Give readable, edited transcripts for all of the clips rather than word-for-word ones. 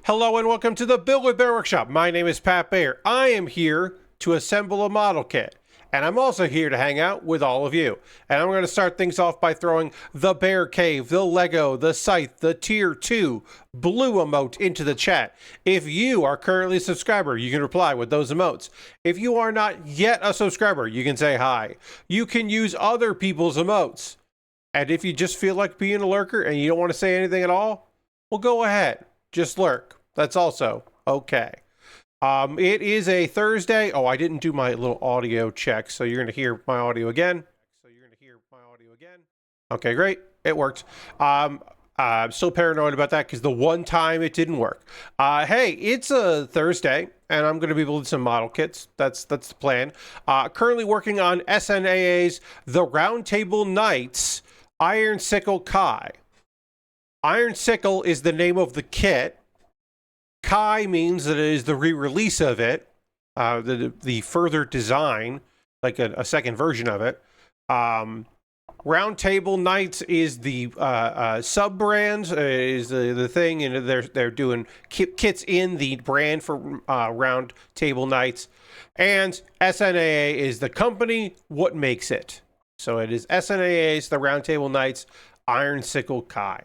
Hello and welcome to the Build with Bear Workshop. My name is Pat Baer. I am here to assemble a model kit. And I'm also here to hang out with all of you. And I'm going to start things off by throwing the Bear Cave, the Lego, the Scythe, the Tier 2 blue emote into the chat. If you are currently a subscriber, you can reply with those emotes. If you are not yet a subscriber, you can say hi. You can use other people's emotes. And if you just feel like being a lurker and you don't want to say anything at all, well, go ahead. Just lurk. That's also okay. It is a Thursday. Oh, I didn't do my little audio check, so you're going to hear my audio again. Okay, great. It worked. I'm still paranoid about that because the one time it didn't work. Hey, it's a Thursday, and I'm going to be building some model kits. That's the plan. Currently working on SNAA's The Roundtable Knights Iron Sickle Kai. Iron Sickle is the name of the kit. Kai means that it is the re-release of it, the further design, like a second version of it. Roundtable Knights is the sub-brand, is the thing, and they're doing kits in the brand for Roundtable Knights. And SNAA is the company, what makes it. So it is SNAA's The Roundtable Knights Iron Sickle Kai.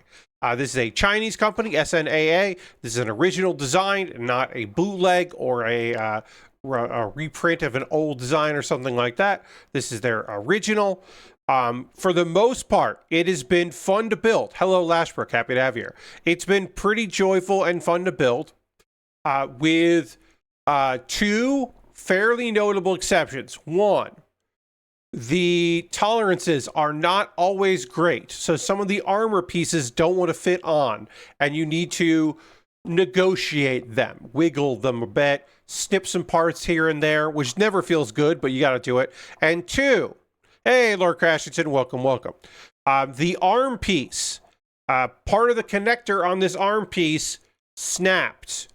This is a Chinese company, SNAA. This is an original design, not a bootleg or a reprint of an old design or something like that. This is their original. For the most part, it has been fun to build. Hello, Lashbrook. Happy to have you here. It's been pretty joyful and fun to build with two fairly notable exceptions. One, the tolerances are not always great. So some of the armor pieces don't want to fit on, and you need to negotiate them, wiggle them a bit, snip some parts here and there, which never feels good, but you got to do it. And two, hey, Lord Crashington, welcome. The arm piece, part of the connector on this arm piece snapped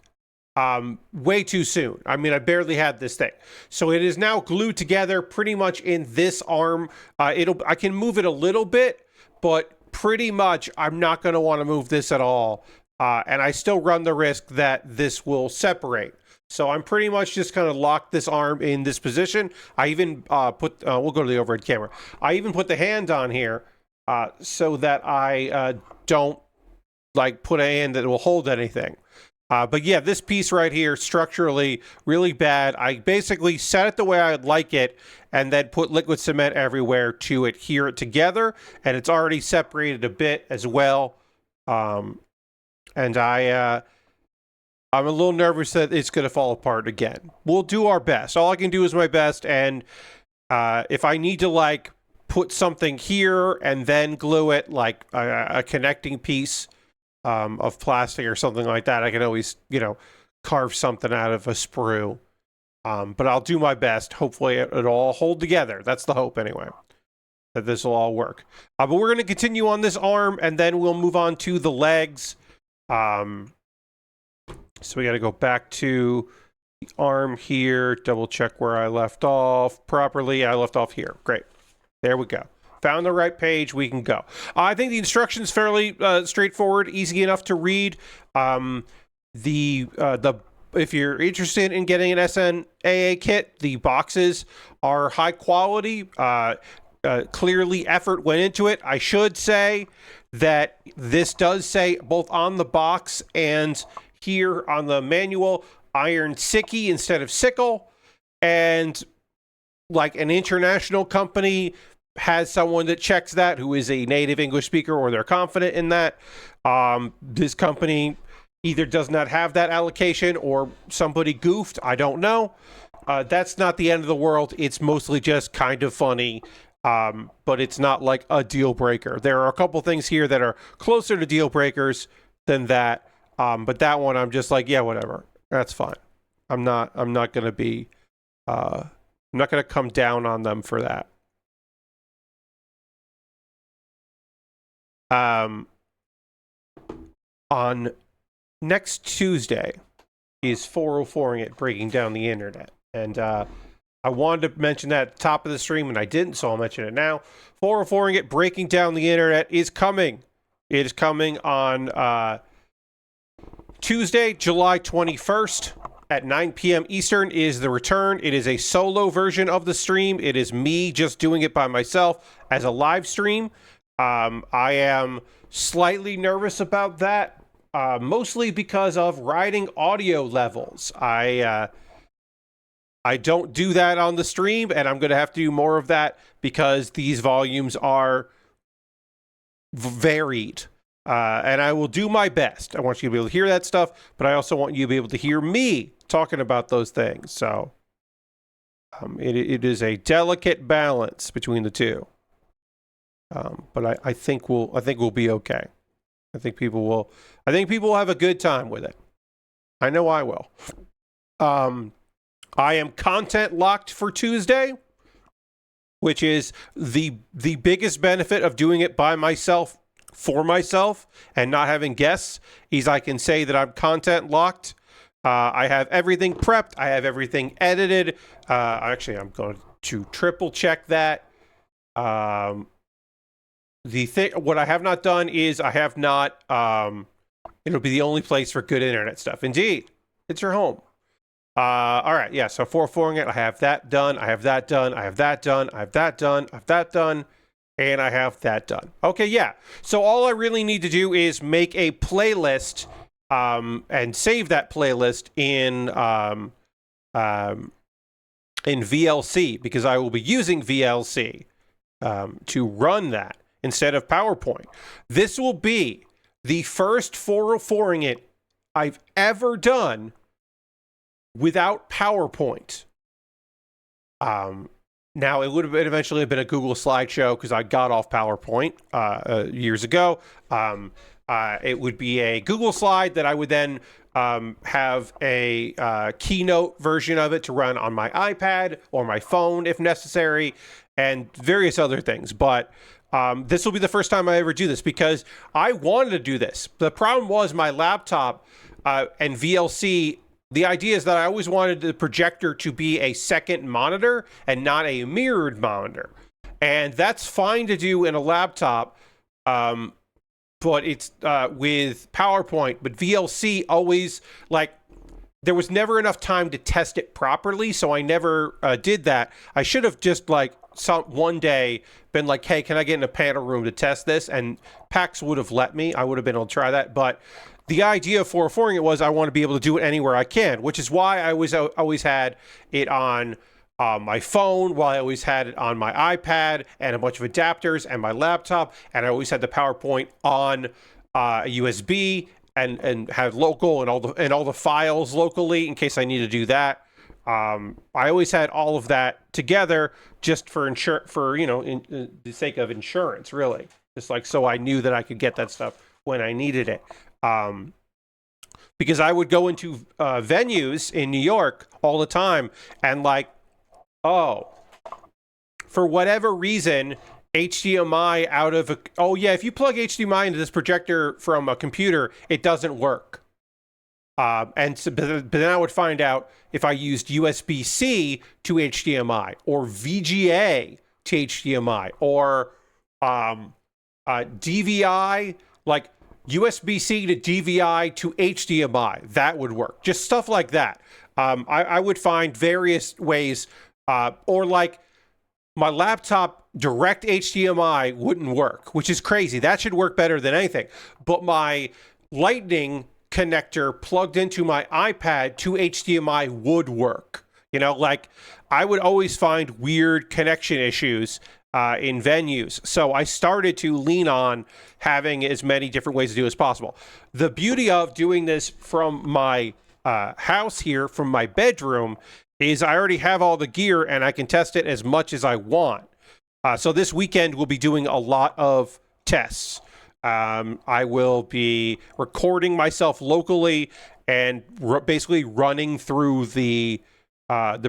way too soon. I mean, I barely had this thing. So it is now glued together pretty much in this arm. I can move it a little bit, but pretty much I'm not going to want to move this at all. And I still run the risk that this will separate. So I'm pretty much just going to lock this arm in this position. I even we'll go to the overhead camera. I even put the hand on here so that I don't like put a hand that will hold anything. But yeah, this piece right here, structurally, really bad. I basically set it the way I'd like it and then put liquid cement everywhere to adhere it together. And it's already separated a bit as well. And I'm a little nervous that it's going to fall apart again. We'll do our best. All I can do is my best. And if I need to like put something here and then glue it, like a connecting piece of plastic or something like that, I can always, carve something out of a sprue. But I'll do my best. Hopefully it'll all hold together. That's the hope anyway, that this will all work. But we're going to continue on this arm and then we'll move on to the legs. So we got to go back to the arm here, double check where I left off properly. I left off here. Great. There we go. Found the right page, we can go. I think the instructions fairly straightforward, easy enough to read. If you're interested in getting an SNAA kit, the boxes are high quality. Clearly effort went into it. I should say that this does say both on the box and here on the manual, Iron Sicky instead of Sickle. And like an international company has someone that checks that who is a native English speaker or they're confident in that. This company either does not have that allocation or somebody goofed. I don't know. That's not the end of the world. It's mostly just kind of funny, but it's not like a deal breaker. There are a couple things here that are closer to deal breakers than that. But that one, I'm just like, yeah, whatever. That's fine. I'm not going to be, I'm not going to come down on them for that. On next Tuesday is 404ing it, breaking down the internet. And I wanted to mention that at the top of the stream and I didn't, so I'll mention it now. 404ing it, breaking down the internet is coming. It is coming on Tuesday, July 21st at 9 p.m. Eastern is the return. It is a solo version of the stream. It is me just doing it by myself as a live stream. I am slightly nervous about that, mostly because of riding audio levels. I don't do that on the stream, and I'm going to have to do more of that because these volumes are varied. And I will do my best. I want you to be able to hear that stuff, but I also want you to be able to hear me talking about those things. So it is a delicate balance between the two. But I think we'll be okay. I think people will have a good time with it. I know I will. I am content locked for Tuesday, which is the biggest benefit of doing it by myself, for myself, and not having guests, is I can say that I'm content locked. I have everything prepped. I have everything edited. Actually, I'm going to triple check that. What I have not done is I have not, it'll be the only place for good internet stuff. Indeed, it's your home. All right, yeah, so 404ing it, I have that done, I have that done, I have that done, I have that done, I have that done, and I have that done. Okay, yeah, so all I really need to do is make a playlist and save that playlist in VLC, because I will be using VLC to run that instead of PowerPoint. This will be the first 404ing it I've ever done without PowerPoint. Now, it would have eventually been a Google slideshow because I got off PowerPoint years ago. It would be a Google slide that I would then have a keynote version of it to run on my iPad or my phone if necessary, and various other things. But this will be the first time I ever do this because I wanted to do this. The problem was my laptop and VLC. The idea is that I always wanted the projector to be a second monitor and not a mirrored monitor. And that's fine to do in a laptop, but it's with PowerPoint. But VLC always, there was never enough time to test it properly, so I never did that. I should have just, one day been like, hey, can I get in a panel room to test this? And PAX would have let me. I would have been able to try that, but the idea of 404ing it was I want to be able to do it anywhere I can, which is why I always had it on my phone, while I always had it on my iPad and a bunch of adapters and my laptop, and I always had the PowerPoint on USB and have local and all the files locally in case I need to do that. I always had all of that together just for the sake of insurance, really, just so I knew that I could get that stuff when I needed it. Because I would go into venues in New York all the time and for whatever reason, HDMI if you plug HDMI into this projector from a computer, it doesn't work. But then I would find out if I used USB-C to HDMI or VGA to HDMI or DVI, USB-C to DVI to HDMI, that would work. Just stuff like that. I would find various ways, or my laptop direct HDMI wouldn't work, which is crazy. That should work better than anything. But my Lightning connector plugged into my iPad to HDMI would work. I would always find weird connection issues in venues. So I started to lean on having as many different ways to do as possible. The beauty of doing this from my house here, from my bedroom, is I already have all the gear and I can test it as much as I want. So this weekend we'll be doing a lot of tests. I will be recording myself locally and basically running through the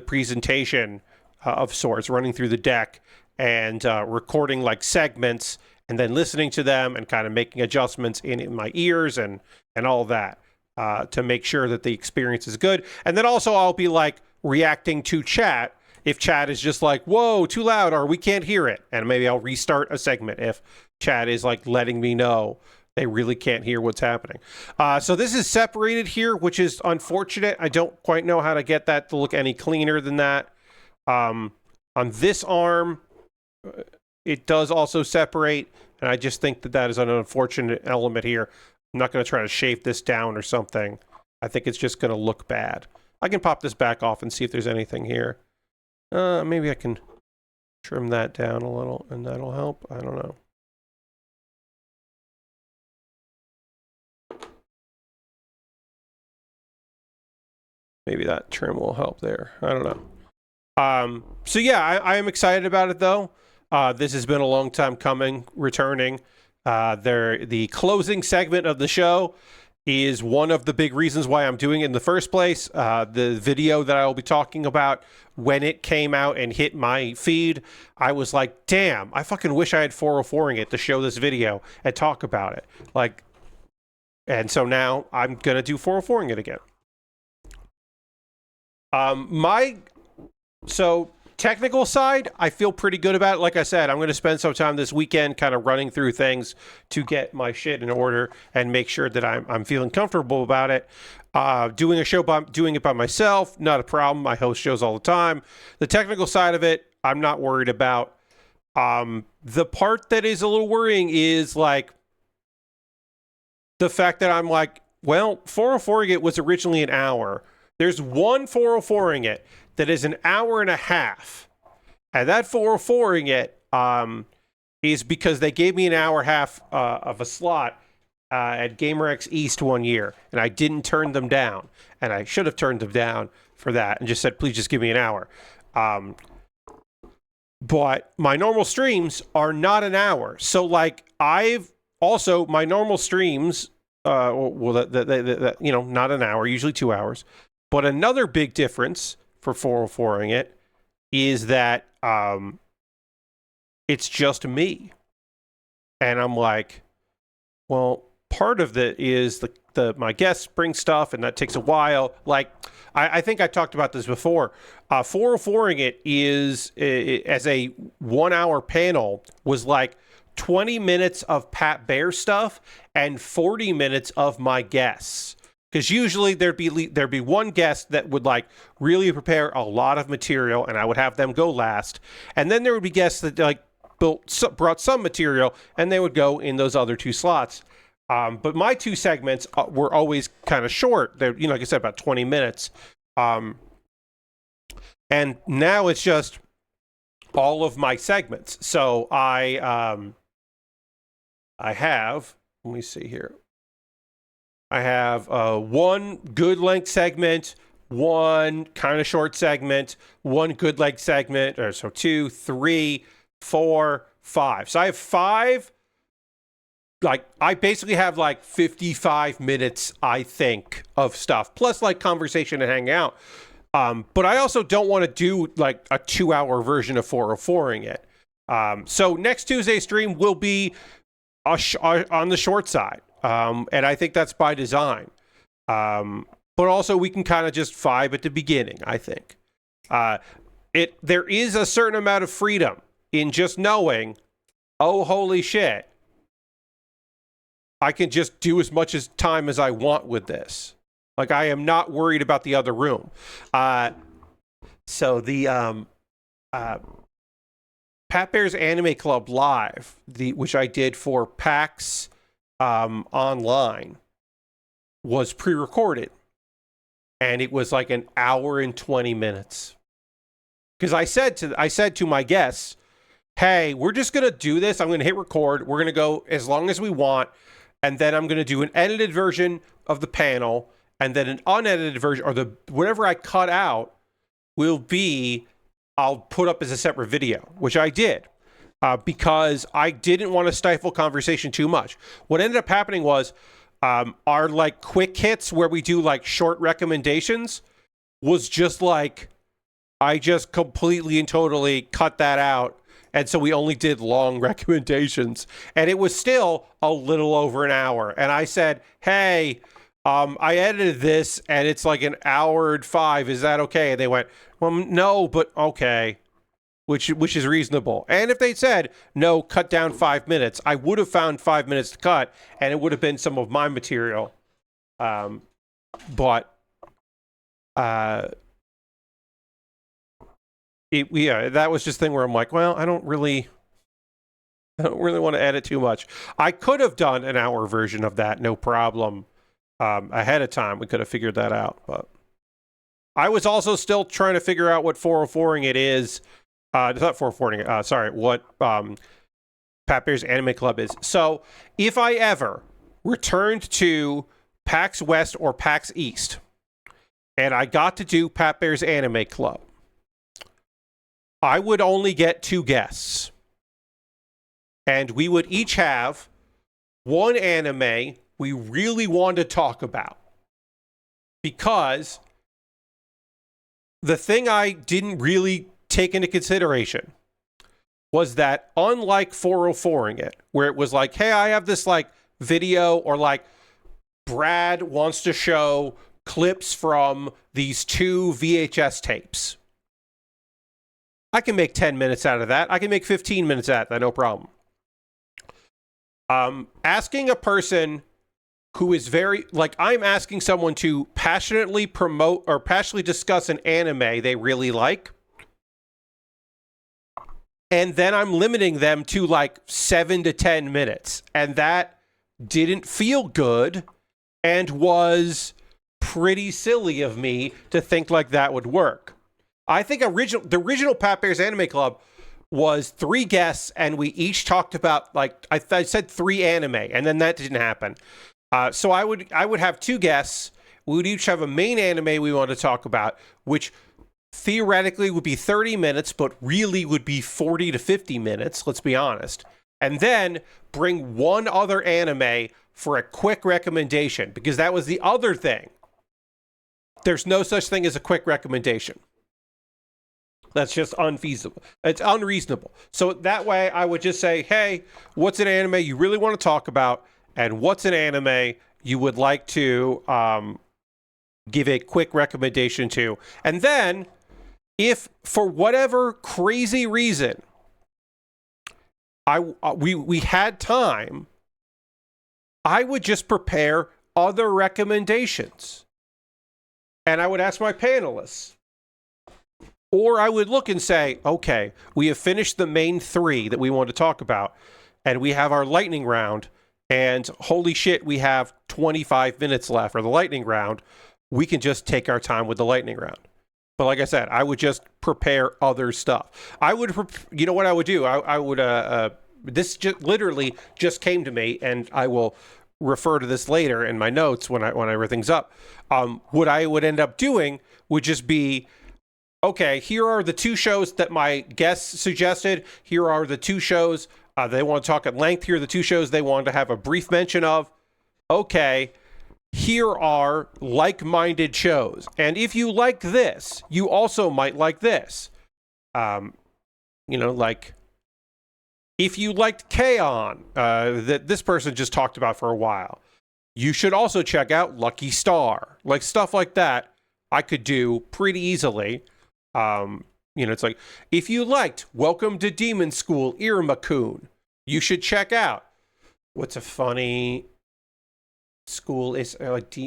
presentation of sorts, running through the deck and recording segments and then listening to them and kind of making adjustments in my ears and all that to make sure that the experience is good. And then also I'll be reacting to chat if chat is just whoa, too loud, or we can't hear it. And maybe I'll restart a segment if chat is letting me know They really can't hear what's happening. So this is separated here, which is unfortunate. I don't quite know how to get that to look any cleaner than that. On this arm, it does also separate, and I just think that that is an unfortunate element here. I'm not going to try to shave this down or something. I think it's just going to look bad. I can pop this back off and see if there's anything here. Maybe I can trim that down a little, and that'll help. I don't know. Maybe that trim will help there. I don't know. So yeah, I am excited about it though. This has been a long time coming, returning. The closing segment of the show is one of the big reasons why I'm doing it in the first place. The video that I will be talking about, when it came out and hit my feed, I was like, damn, I fucking wish I had 404ing it to show this video and talk about it. Like, and so now I'm going to do 404ing it again. So technical side, I feel pretty good about it. Like I said, I'm going to spend some time this weekend kind of running through things to get my shit in order and make sure that I'm feeling comfortable about it. Doing it by myself, not a problem. I host shows all the time. The technical side of it, I'm not worried about. The part that is a little worrying is like the fact that I'm like, well, 404ing it was originally an hour. There's one 404ing it that is an hour and a half. And that 404ing it is because they gave me an hour and a half of a slot at GamerX East one year. And I didn't turn them down. And I should have turned them down for that and just said, please just give me an hour. But my normal streams are not an hour. So like my normal streams, not an hour, usually 2 hours. But another big difference for 404ing it is that it's just me. And I'm like, well, part of it is my guests bring stuff, and that takes a while. Like, I think I talked about this before. 404ing it is, as a 1 hour panel, was like 20 minutes of Pat Baer stuff and 40 minutes of my guests. Because usually there'd be one guest that would like really prepare a lot of material, and I would have them go last. And then there would be guests that like brought some material, and they would go in those other two slots. But my two segments were always kind of short. They're, like I said, about 20 minutes. And now it's just all of my segments. So I have, let me see here. I have one good length segment, one kind of short segment, one good length segment, or so 2, 3, 4, 5. So I have 5. Like, I basically have like 55 minutes, I think, of stuff, plus like conversation and hang out. But I also don't want to do like a 2-hour version of 404ing it. So next Tuesday's stream will be on the short side. And I think that's by design. But also we can kind of just vibe at the beginning, I think. There is a certain amount of freedom in just knowing, oh, holy shit, I can just do as much time as I want with this. Like, I am not worried about the other room. So the Pat Baer's Anime Club Live, which I did for PAX online, was pre-recorded, and it was like an hour and 20 minutes. Because I said to my guests, hey, we're just gonna do this. I'm gonna hit record. We're gonna go as long as we want, and then I'm gonna do an edited version of the panel, and then an unedited version, or whatever I cut out I'll put up as a separate video, which I did. Because I didn't want to stifle conversation too much. What ended up happening was our like quick hits where we do like short recommendations was just like, I just completely and totally cut that out. And so we only did long recommendations, and it was still a little over an hour. And I said, hey, I edited this and it's like an hour and 5. Is that okay? And they went, well, no, but okay. which is reasonable. And if they said, no, cut down 5 minutes, I would have found 5 minutes to cut, and it would have been some of my material. But that was just a thing where I'm like, well, I don't really want to edit too much. I could have done an hour version of that, no problem. Ahead of time, we could have figured that out. But I was also still trying to figure out what 404ing it is. It's not 404ing. Sorry, what Pat Bear's Anime Club is. So if I ever returned to PAX West or PAX East, and I got to do Pat Bear's Anime Club, I would only get 2 guests. And we would each have one anime we really want to talk about. Because the thing I didn't really take into consideration was that unlike 404ing it, where it was like, hey, I have this like video, or like Brad wants to show clips from these 2 VHS tapes. I can make 10 minutes out of that. I can make 15 minutes out of that, no problem. Asking a person who is very, like, I'm asking someone to passionately promote or passionately discuss an anime they really like, and then I'm limiting them to like 7 to 10 minutes, and that didn't feel good and was pretty silly of me to think like that would work. I think the original Pat Bear's Anime Club was 3 guests, and we each talked about, like, I said 3 anime, and then that didn't happen. So I would have 2 guests. We would each have a main anime we want to talk about, which theoretically would be 30 minutes, but really would be 40 to 50 minutes, let's be honest. And then bring one other anime for a quick recommendation, because that was the other thing. There's no such thing as a quick recommendation. That's just unfeasible. It's unreasonable. So that way I would just say, hey, what's an anime you really want to talk about? And what's an anime you would like to give a quick recommendation to? And then, if for whatever crazy reason we had time, I would just prepare other recommendations. And I would ask my panelists. Or I would look and say, okay, we have finished the main 3 that we want to talk about, and we have our lightning round, and holy shit, we have 25 minutes left for the lightning round. We can just take our time with the lightning round. But like I said, I would just prepare other stuff. I would, you know what I would do? I would, this literally just came to me, and I will refer to this later in my notes when I write things up. What I would end up doing would just be, okay, here are the 2 shows that my guests suggested. Here are the 2 shows they want to talk at length. Here are the 2 shows they wanted to have a brief mention of. Okay, here are like-minded shows. And if you like this, you also might like this. Like, if you liked K-On! That this person just talked about for a while, you should also check out Lucky Star. Like, stuff like that I could do pretty easily. It's like, if you liked Welcome to Demon School, Irma-kun, you should check out what's a funny school is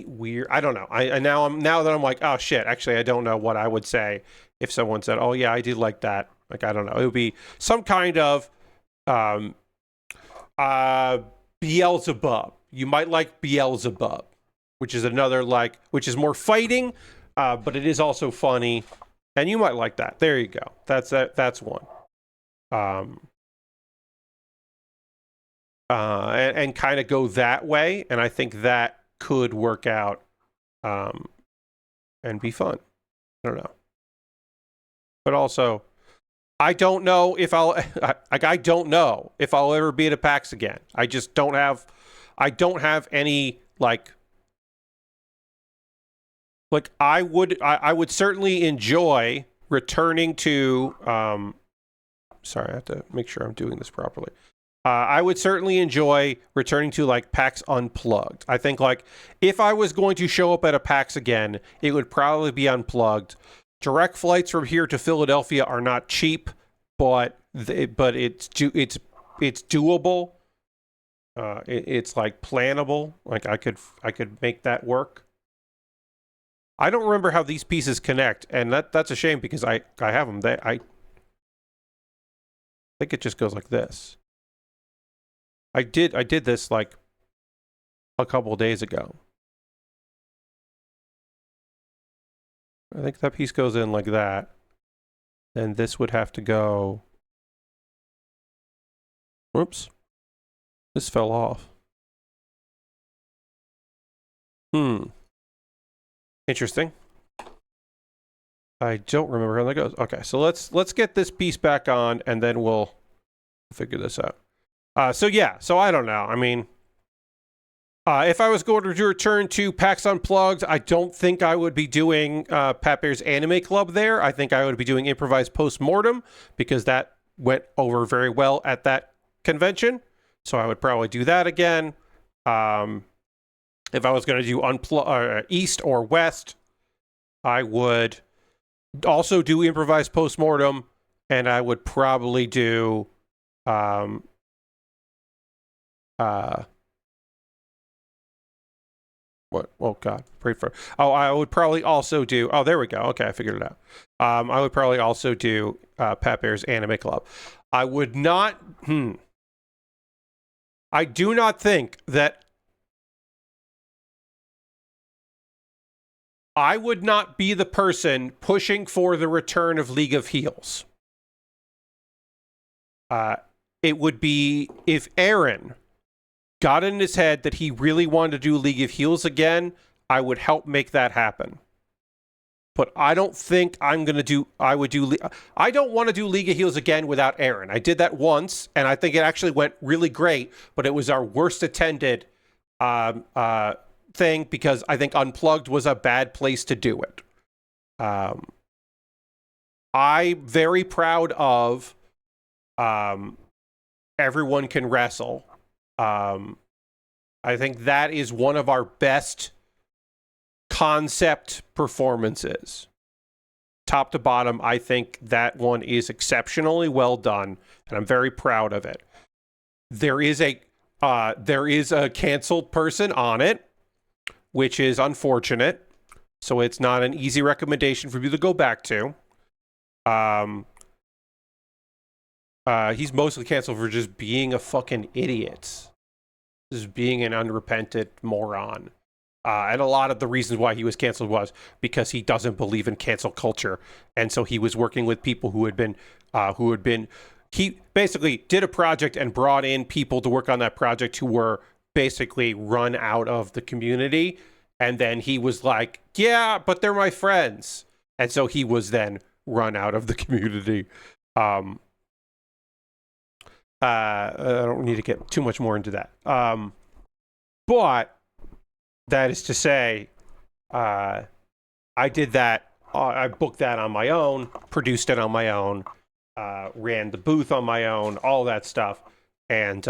weird. I don't know. Now that I'm like, oh shit, actually I don't know what I would say if someone said, oh yeah, I did like that. Like, I don't know. It would be some kind of Beelzebub. You might like Beelzebub, which is another, like, which is more fighting, but it is also funny. And you might like that. There you go. That's one. And kind of go that way. And I think that could work out and be fun. I don't know. But also, I don't know if I'll ever be at a PAX again. I just don't have any I would certainly enjoy returning to sorry, I have to make sure I'm doing this properly. I would certainly enjoy returning to like PAX Unplugged. I think like if I was going to show up at a PAX again, it would probably be Unplugged. Direct flights from here to Philadelphia are not cheap. but it's doable. It's like plannable. Like I could make that work. I don't remember how these pieces connect, and that's a shame because I have them. I think it just goes like this. I did this like a couple of days ago. I think that piece goes in like that. Then this would have to go. Whoops. This fell off. Interesting. I don't remember how that goes. Okay, so let's get this piece back on, and then we'll figure this out. So I don't know. I mean, if I was going to return to PAX Unplugged, I don't think I would be doing Pat Baer's Anime Club there. I think I would be doing Improvised Postmortem because that went over very well at that convention. So I would probably do that again. If I was going to do East or West, I would also do Improvised Postmortem, and I would probably do what? Oh God, pray for. Oh, I would probably also do. Oh, there we go. Okay, I figured it out. I would probably also do Pat Baer's Anime Club. I would not. I do not think that. I would not be the person pushing for the return of League of Heels. It would be if Aaron got in his head that he really wanted to do League of Heels again, I would help make that happen. But I don't think I don't want to do League of Heels again without Aaron. I did that once, and I think it actually went really great, but it was our worst attended thing because I think Unplugged was a bad place to do it. I'm very proud of Everyone Can Wrestle. I think that is one of our best concept performances. Top to bottom, I think that one is exceptionally well done, and I'm very proud of it. There is a canceled person on it, which is unfortunate. So it's not an easy recommendation for you to go back to. He's mostly canceled for just being a fucking idiot. Just being an unrepentant moron. And a lot of the reasons why he was canceled was because he doesn't believe in cancel culture. And so he was working with people he basically did a project and brought in people to work on that project who were basically run out of the community. And then he was like, yeah, but they're my friends. And so he was then run out of the community. I don't need to get too much more into that. But that is to say, I did that. I booked that on my own, produced it on my own, ran the booth on my own, all that stuff. And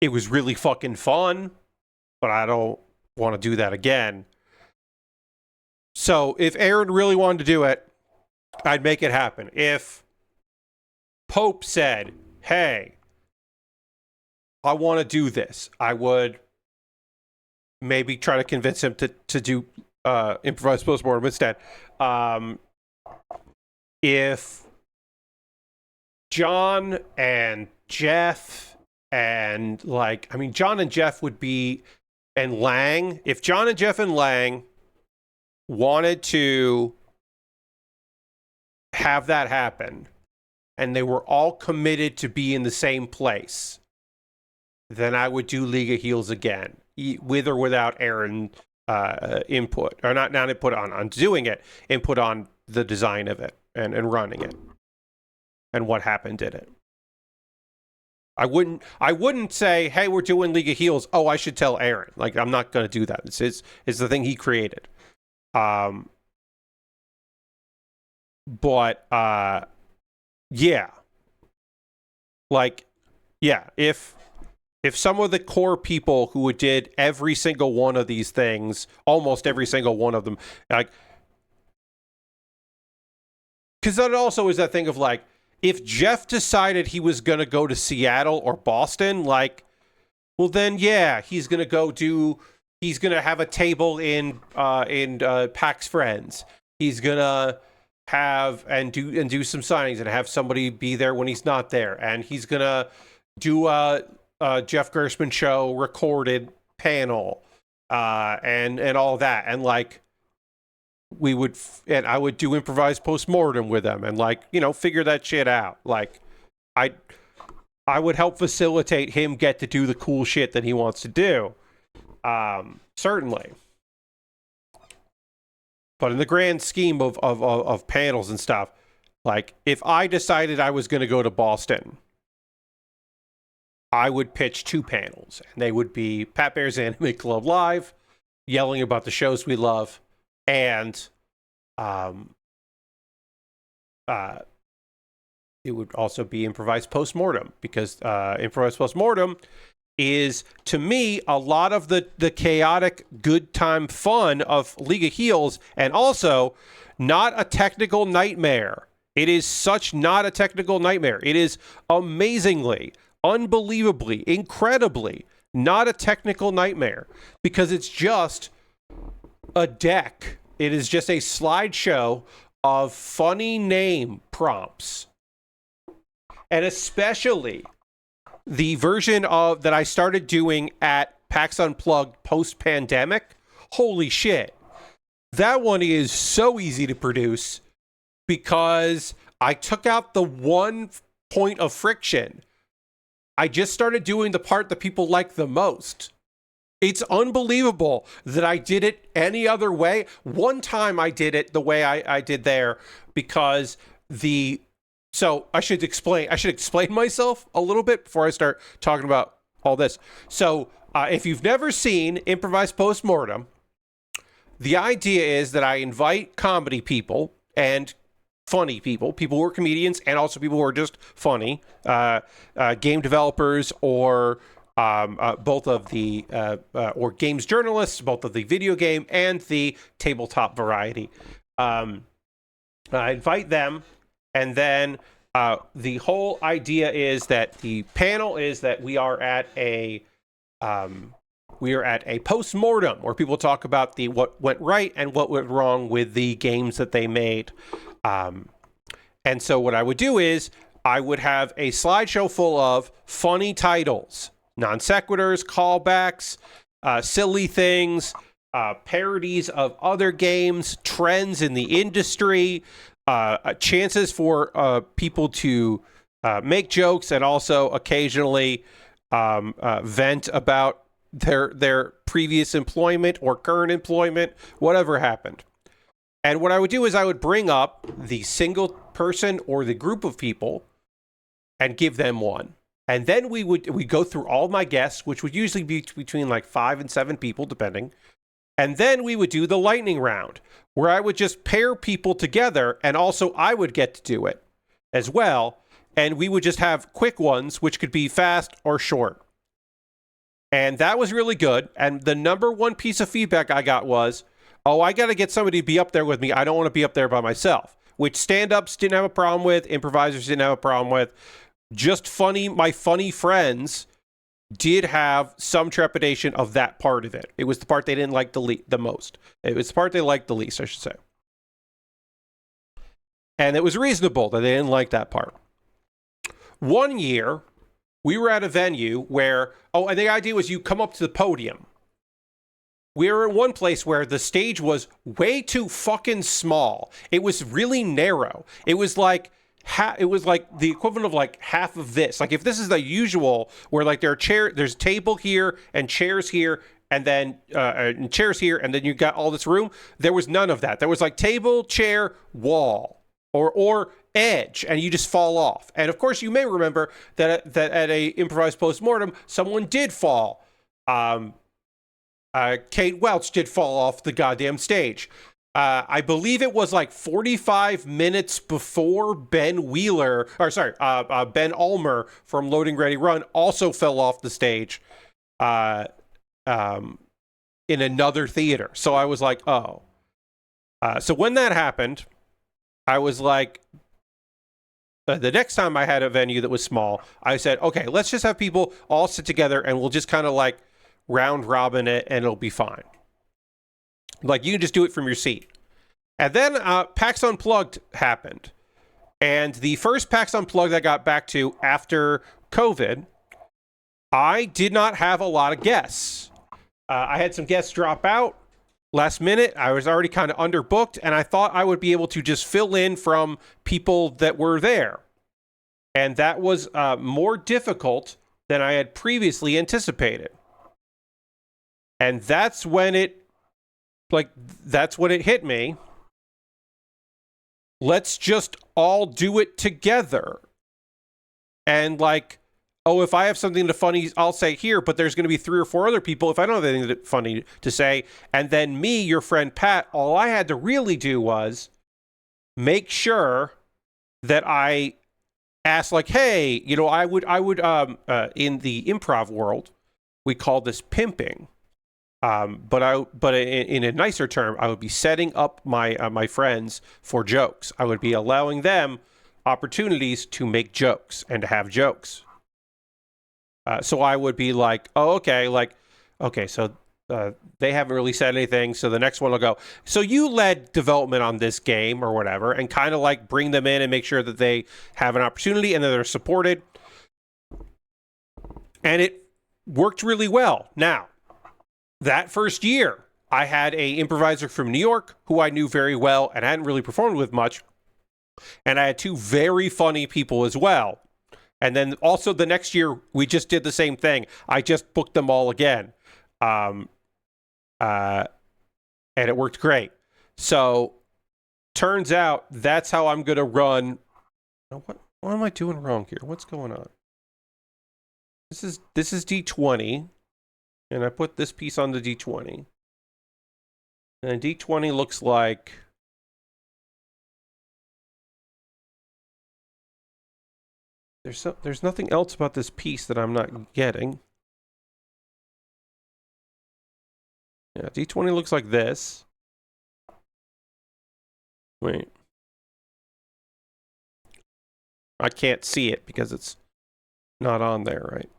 it was really fucking fun, but I don't want to do that again. So if Aaron really wanted to do it, I'd make it happen. If Pope said, hey, I want to do this, I would maybe try to convince him to do Improvised Postmortem instead. If John and Jeff and John and Jeff would be, and Lang, if John and Jeff and Lang wanted to have that happen, and they were all committed to be in the same place, then I would do League of Heels again, with or without Aaron input, or not input on doing it, input on the design of it and running it, and what happened in it. I wouldn't say, hey, we're doing League of Heels. Oh, I should tell Aaron. Like, I'm not going to do that. It's the thing he created. But yeah. Like, yeah, if some of the core people who did every single one of these things, almost every single one of them, like, because that also is that thing of like, if Jeff decided he was going to go to Seattle or Boston, like, well, then, yeah, he's going to have a table in PAX Friends. He's going to have and do some signings and have somebody be there when he's not there. And he's going to do a Jeff Gershman show recorded panel and all that. And like, I would do improvised postmortem with them and like, figure that shit out. Like, I would help facilitate him get to do the cool shit that he wants to do. Certainly. But in the grand scheme of panels and stuff, like, if I decided I was going to go to Boston, I would pitch 2 panels. And they would be Pat Bear's Anime Club Live, yelling about the shows we love, and it would also be improvised postmortem, because improvised postmortem is, to me, a lot of the chaotic good time fun of League of Heels, and also not a technical nightmare. It is such not a technical nightmare. It is amazingly, unbelievably, incredibly not a technical nightmare, because it's just a deck. It is just a slideshow of funny name prompts. And especially the version of that I started doing at PAX Unplugged post-pandemic, holy shit. That one is so easy to produce because I took out the one point of friction. I just started doing the part that people like the most. It's unbelievable that I did it any other way. One time I did it the way I did there because so I should explain myself a little bit before I start talking about all this. So if you've never seen Improvised Postmortem, the idea is that I invite comedy people and funny people who are comedians and also people who are just funny, game developers or both of the or games journalists, both of the video game and the tabletop variety. I invite them, and then the whole idea is that the panel is that we are at a post-mortem where people talk about what went right and what went wrong with the games that they made. And so what I would do is I would have a slideshow full of funny titles, non sequiturs, callbacks, silly things, parodies of other games, trends in the industry, chances for people to make jokes and also occasionally vent about their previous employment or current employment, whatever happened. And what I would do is I would bring up the single person or the group of people and give them one. And then we go through all my guests, which would usually be between like 5 and 7 people, depending. And then we would do the lightning round, where I would just pair people together, and also I would get to do it as well. And we would just have quick ones, which could be fast or short. And that was really good. And the number one piece of feedback I got was, oh, I got to get somebody to be up there with me. I don't want to be up there by myself, which stand-ups didn't have a problem with, improvisers didn't have a problem with. Just funny, my funny friends did have some trepidation of that part of it. It was the part they didn't like the most. It was the part they liked the least, I should say. And it was reasonable that they didn't like that part. One year, we were at a venue where, and the idea was you come up to the podium. We were in one place where the stage was way too fucking small. It was really narrow. It was like the equivalent of like half of this. Like if this is the usual, where like there's a table here and chairs here, and then chairs here, and then you got all this room. There was none of that. There was like table, chair, wall, or edge, and you just fall off. And of course, you may remember that at a improvised postmortem, someone did fall. Kate Welch did fall off the goddamn stage. I believe it was like 45 minutes before Ben Ulmer from Loading Ready Run also fell off the stage in another theater. So I was like, oh. So when that happened, I was like, the next time I had a venue that was small, I said, okay, let's just have people all sit together and we'll just kind of like round robin it and it'll be fine. Like you can just do it from your seat. And then PAX Unplugged happened. And the first PAX Unplugged I got back to after COVID, I did not have a lot of guests. I had some guests drop out last minute. I was already kind of underbooked, and I thought I would be able to just fill in from people that were there. And that was more difficult than I had previously anticipated. And that's when it hit me. Let's just all do it together. And like, oh, if I have something funny, I'll say here, but there's going to be 3 or 4 other people if I don't have anything funny to say. And then me, your friend Pat, all I had to really do was make sure that I asked, like, hey, you know, I would in the improv world, we call this pimping. But in a nicer term, I would be setting up my friends for jokes. I would be allowing them opportunities to make jokes and to have jokes. So I would be like, oh, okay, so they haven't really said anything. So the next one will go, so you led development on this game or whatever, and kind of like bring them in and make sure that they have an opportunity and that they're supported. And it worked really well. Now, that first year, I had a improviser from New York who I knew very well and hadn't really performed with much. And I had 2 very funny people as well. And then also the next year, we just did the same thing. I just booked them all again. And it worked great. So turns out that's how I'm going to run. What am I doing wrong here? What's going on? This is D20. And I put this piece on the D20. And D20 looks like... There's nothing else about this piece that I'm not getting. Yeah, D20 looks like this. Wait. I can't see it because it's not on there, right?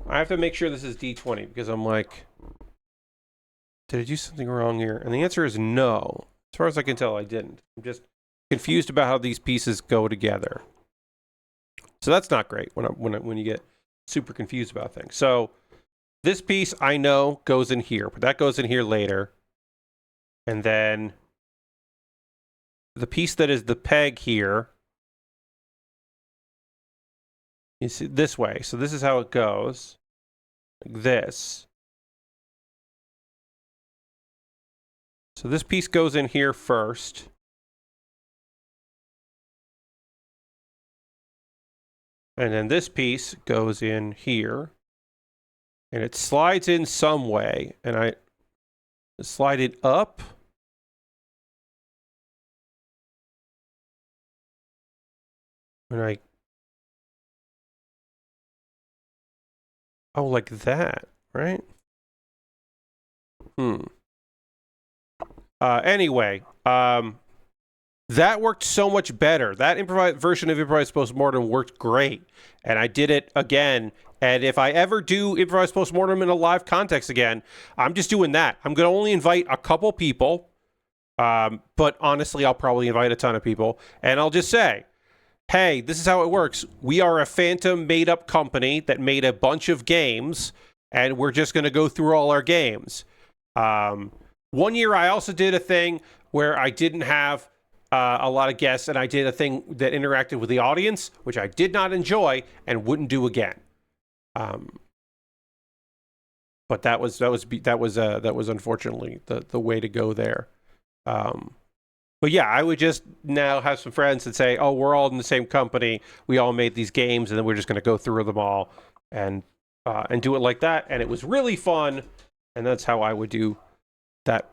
I have to make sure this is D20 because I'm like, did I do something wrong here? And the answer is no. As far as I can tell, I didn't. I'm just confused about how these pieces go together. So that's not great when you get super confused about things. So this piece I know goes in here, but that goes in here later. And then the piece that is the peg here is this way. So this is how it goes. Like this. So this piece goes in here first. And then this piece goes in here. And it slides in some way. And I slide it up. And I... Oh, like that, right? Anyway, that worked so much better. That version of Improvised Postmortem worked great. And I did it again. And if I ever do Improvised Postmortem in a live context again, I'm just doing that. I'm going to only invite a couple people. But honestly, I'll probably invite a ton of people. And I'll just say, hey, this is how it works. We are a phantom made-up company that made a bunch of games, and we're just going to go through all our games. One year, I also did a thing where I didn't have a lot of guests, and I did a thing that interacted with the audience, which I did not enjoy and wouldn't do again. But that was unfortunately the way to go there. But yeah, I would just now have some friends that say, oh, we're all in the same company. We all made these games, and then we're just going to go through them all and do it like that. And it was really fun. And that's how I would do that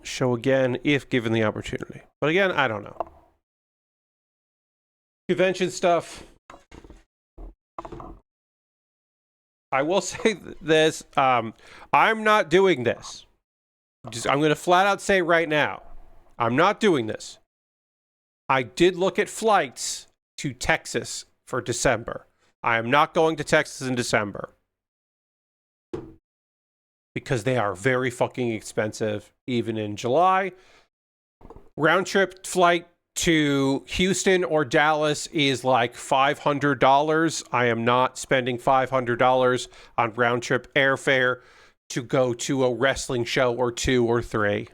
show again, if given the opportunity. But again, I don't know. Convention stuff. I will say this. I'm not doing this. I'm going to flat out say right now, I'm not doing this. I did look at flights to Texas for December. I am not going to Texas in December because they are very fucking expensive, even in July. Round trip flight to Houston or Dallas is like $500. I am not spending $500 on round trip airfare to go to a wrestling show or 2 or 3.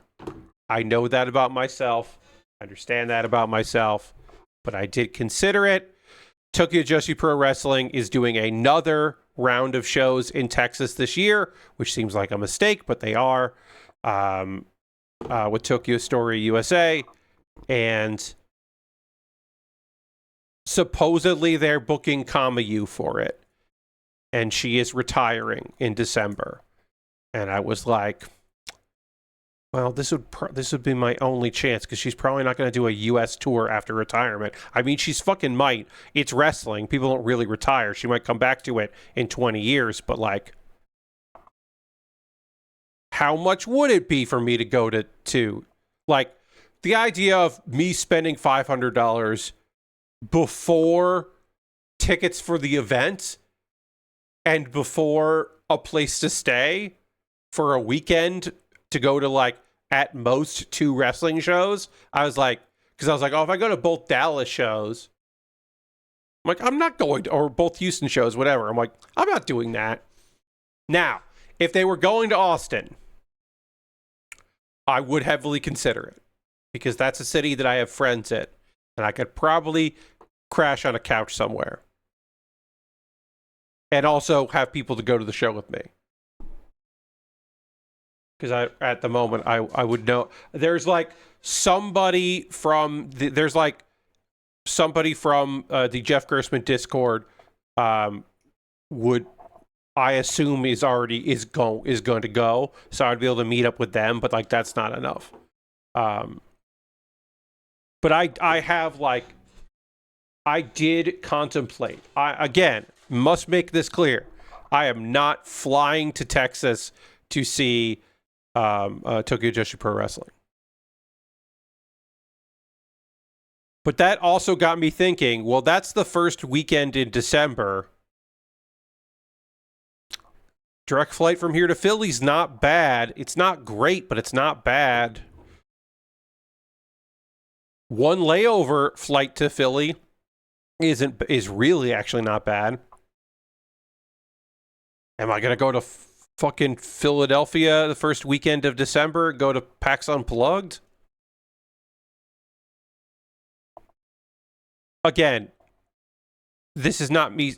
I know that about myself. I understand that about myself, but I did consider it. Tokyo Joshi Pro Wrestling is doing another round of shows in Texas this year, which seems like a mistake, but they are, with Tokyo Story USA. And supposedly they're booking Kamayu for it. And she is retiring in December. And I was like, well, this would be my only chance because she's probably not going to do a U.S. tour after retirement. I mean, she's fucking might. It's wrestling. People don't really retire. She might come back to it in 20 years, but like, how much would it be for me to go to like, the idea of me spending $500 before tickets for the event and before a place to stay for a weekend to go to like at most 2 wrestling shows. I was like, oh, if I go to both Dallas shows, I'm like, I'm not going to, or both Houston shows, whatever. I'm like, I'm not doing that. Now, if they were going to Austin, I would heavily consider it because that's a city that I have friends in and I could probably crash on a couch somewhere and also have people to go to the show with me. Because at the moment, I would know. There's like somebody from the Jeff Gerstmann Discord would, I assume, is going to go. So I'd be able to meet up with them, but like that's not enough. But I have like, I did contemplate. Again, must make this clear. I am not flying to Texas to see Tokyo Joshi Pro Wrestling. But that also got me thinking, well, that's the first weekend in December. Direct flight from here to Philly's not bad. It's not great, but it's not bad. One layover flight to Philly is really actually not bad. Am I going to go to fucking Philadelphia the first weekend of December, go to PAX Unplugged? Again, this is not me.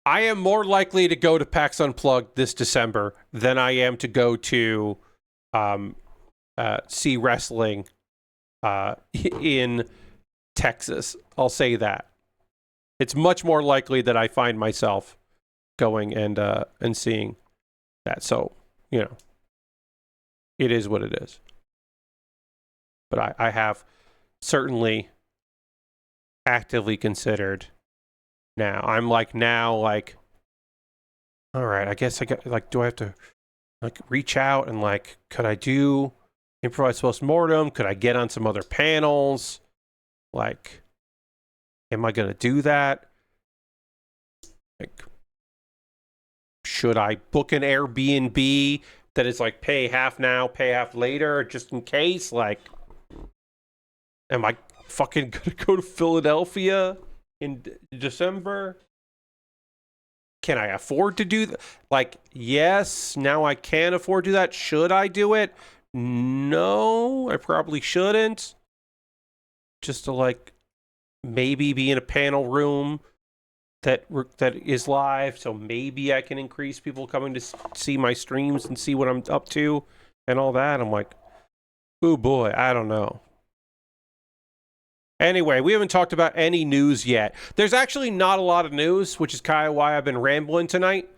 I am more likely to go to PAX Unplugged this December than I am to go to see wrestling in Texas. I'll say that. It's much more likely that I find myself going and seeing that. So, you know, it is what it is. But I have certainly actively considered now. I'm like, all right, I guess I got, like, do I have to like reach out and like, could I do improvised postmortem? Could I get on some other panels? Like, am I going to do that? Like, should I book an Airbnb that is like pay half now, pay half later, just in case? Like, am I fucking gonna go to Philadelphia in December? Can I afford to do that? Like, yes, now I can afford to do that. Should I do it? No, I probably shouldn't. Just to like maybe be in a panel room that is live, so maybe I can increase people coming to see my streams and see what I'm up to and all that. I'm like, oh boy, I don't know. Anyway, we haven't talked about any news yet. There's actually not a lot of news, which is kind of why I've been rambling tonight.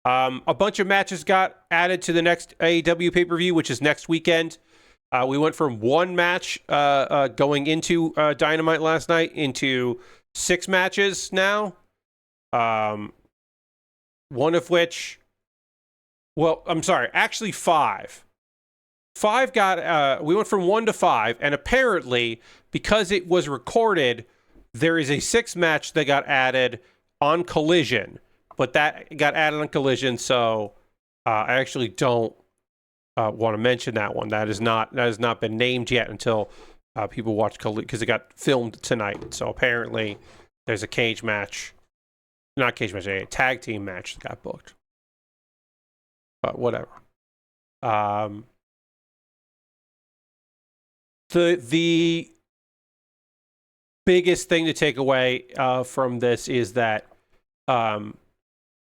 A bunch of matches got added to the next AEW pay-per-view, which is next weekend. We went from 1 match going into Dynamite last night into 6 matches now. one of which, well, I'm sorry, actually 5. 5 got, we went from 1 to 5, and apparently, because it was recorded, there is a 6th match that got added on Collision, but that got added on Collision, so I actually don't want to mention that one. That has not been named yet until people watch Collision, because it got filmed tonight. So apparently, there's a cage match, not cage match, a tag team match that got booked. But whatever. The biggest thing to take away from this is that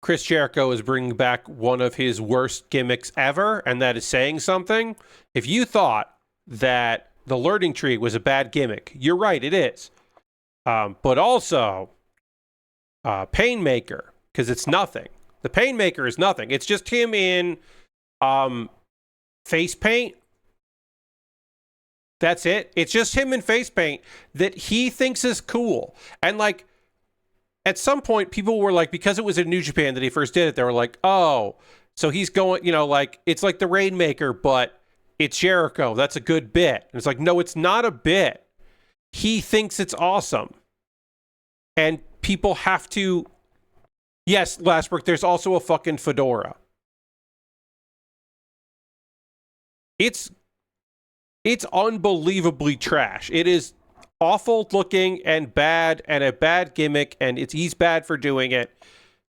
Chris Jericho is bringing back one of his worst gimmicks ever, and that is saying something. If you thought that the learning tree was a bad gimmick, you're right, it is. But also, Painmaker, because it's nothing. The Painmaker is nothing. It's just him in face paint. That's it. It's just him in face paint that he thinks is cool. And like, at some point, people were like, because it was in New Japan that he first did it, they were like, oh, so he's going, like, it's like the Rainmaker, but it's Jericho. That's a good bit. And it's like, no, it's not a bit. He thinks it's awesome. And people have to, yes, Lastbrook, there's also a fucking fedora. It's unbelievably trash. It is awful looking and bad and a bad gimmick, and he's bad for doing it.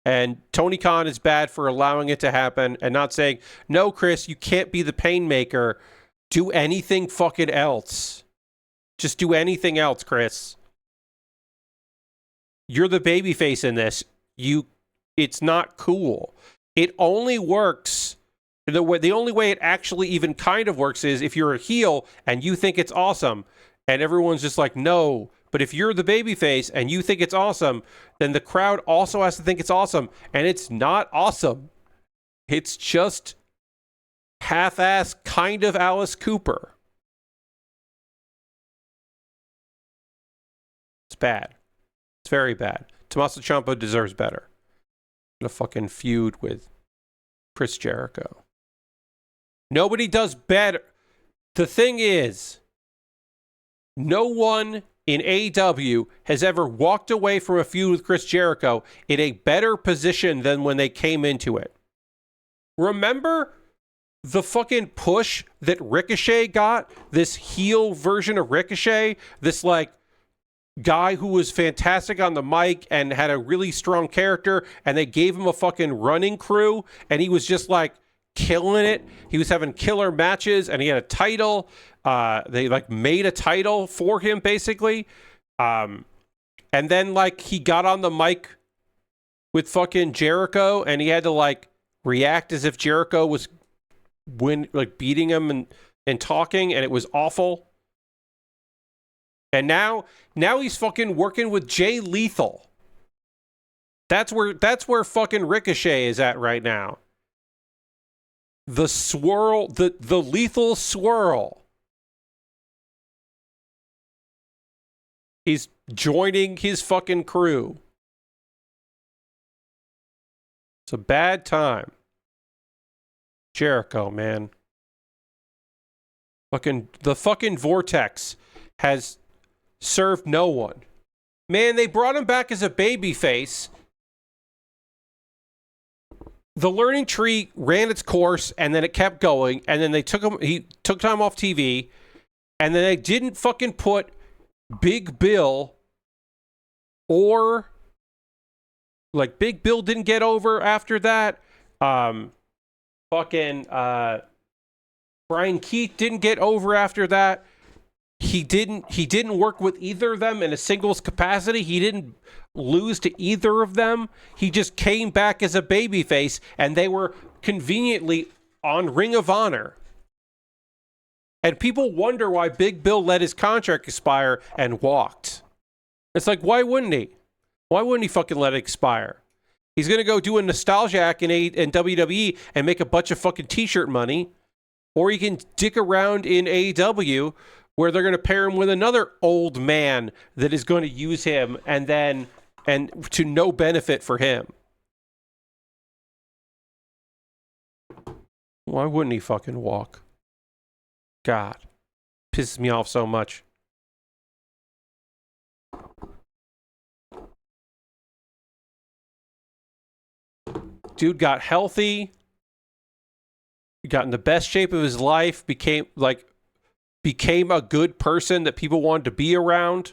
And Tony Khan is bad for allowing it to happen and not saying, no, Chris, you can't be the Painmaker. Do anything fucking else. Just do anything else, Chris. You're the babyface in this. It's not cool. It only works. The only way it actually even kind of works is if you're a heel and you think it's awesome, and everyone's just like, no. But if you're the babyface and you think it's awesome, then the crowd also has to think it's awesome, and it's not awesome. It's just half-ass kind of Alice Cooper. It's bad. It's very bad. Tommaso Ciampa deserves better than a fucking feud with Chris Jericho. Nobody does better. The thing is, no one in AEW has ever walked away from a feud with Chris Jericho in a better position than when they came into it. Remember the fucking push that Ricochet got? This heel version of Ricochet? This, like, guy who was fantastic on the mic and had a really strong character, and they gave him a fucking running crew, and he was just, like, killing it. He was having killer matches, and he had a title. They like made a title for him, basically. And then like he got on the mic with fucking Jericho, and he had to like react as if Jericho was beating him and talking, and it was awful. And now he's fucking working with Jay Lethal. That's where fucking Ricochet is at right now. The swirl, the lethal swirl. He's joining his fucking crew. It's a bad time. Jericho, man. The fucking Vortex has served no one. Man, they brought him back as a babyface. The learning tree ran its course, and then it kept going, and then he took time off TV, and then they didn't fucking put Big Bill or like Big Bill didn't get over after that. Brian Keith didn't get over after that. He didn't work with either of them in a singles capacity. He didn't lose to either of them. He just came back as a babyface, and they were conveniently on Ring of Honor. And people wonder why Big Bill let his contract expire and walked. It's like, why wouldn't he? Why wouldn't he fucking let it expire? He's going to go do a nostalgia act in WWE and make a bunch of fucking t-shirt money. Or he can dick around in AEW where they're going to pair him with another old man that is going to use him and to no benefit for him. Why wouldn't he fucking walk? God. Pisses me off so much. Dude got healthy. Got in the best shape of his life. Became a good person that people wanted to be around.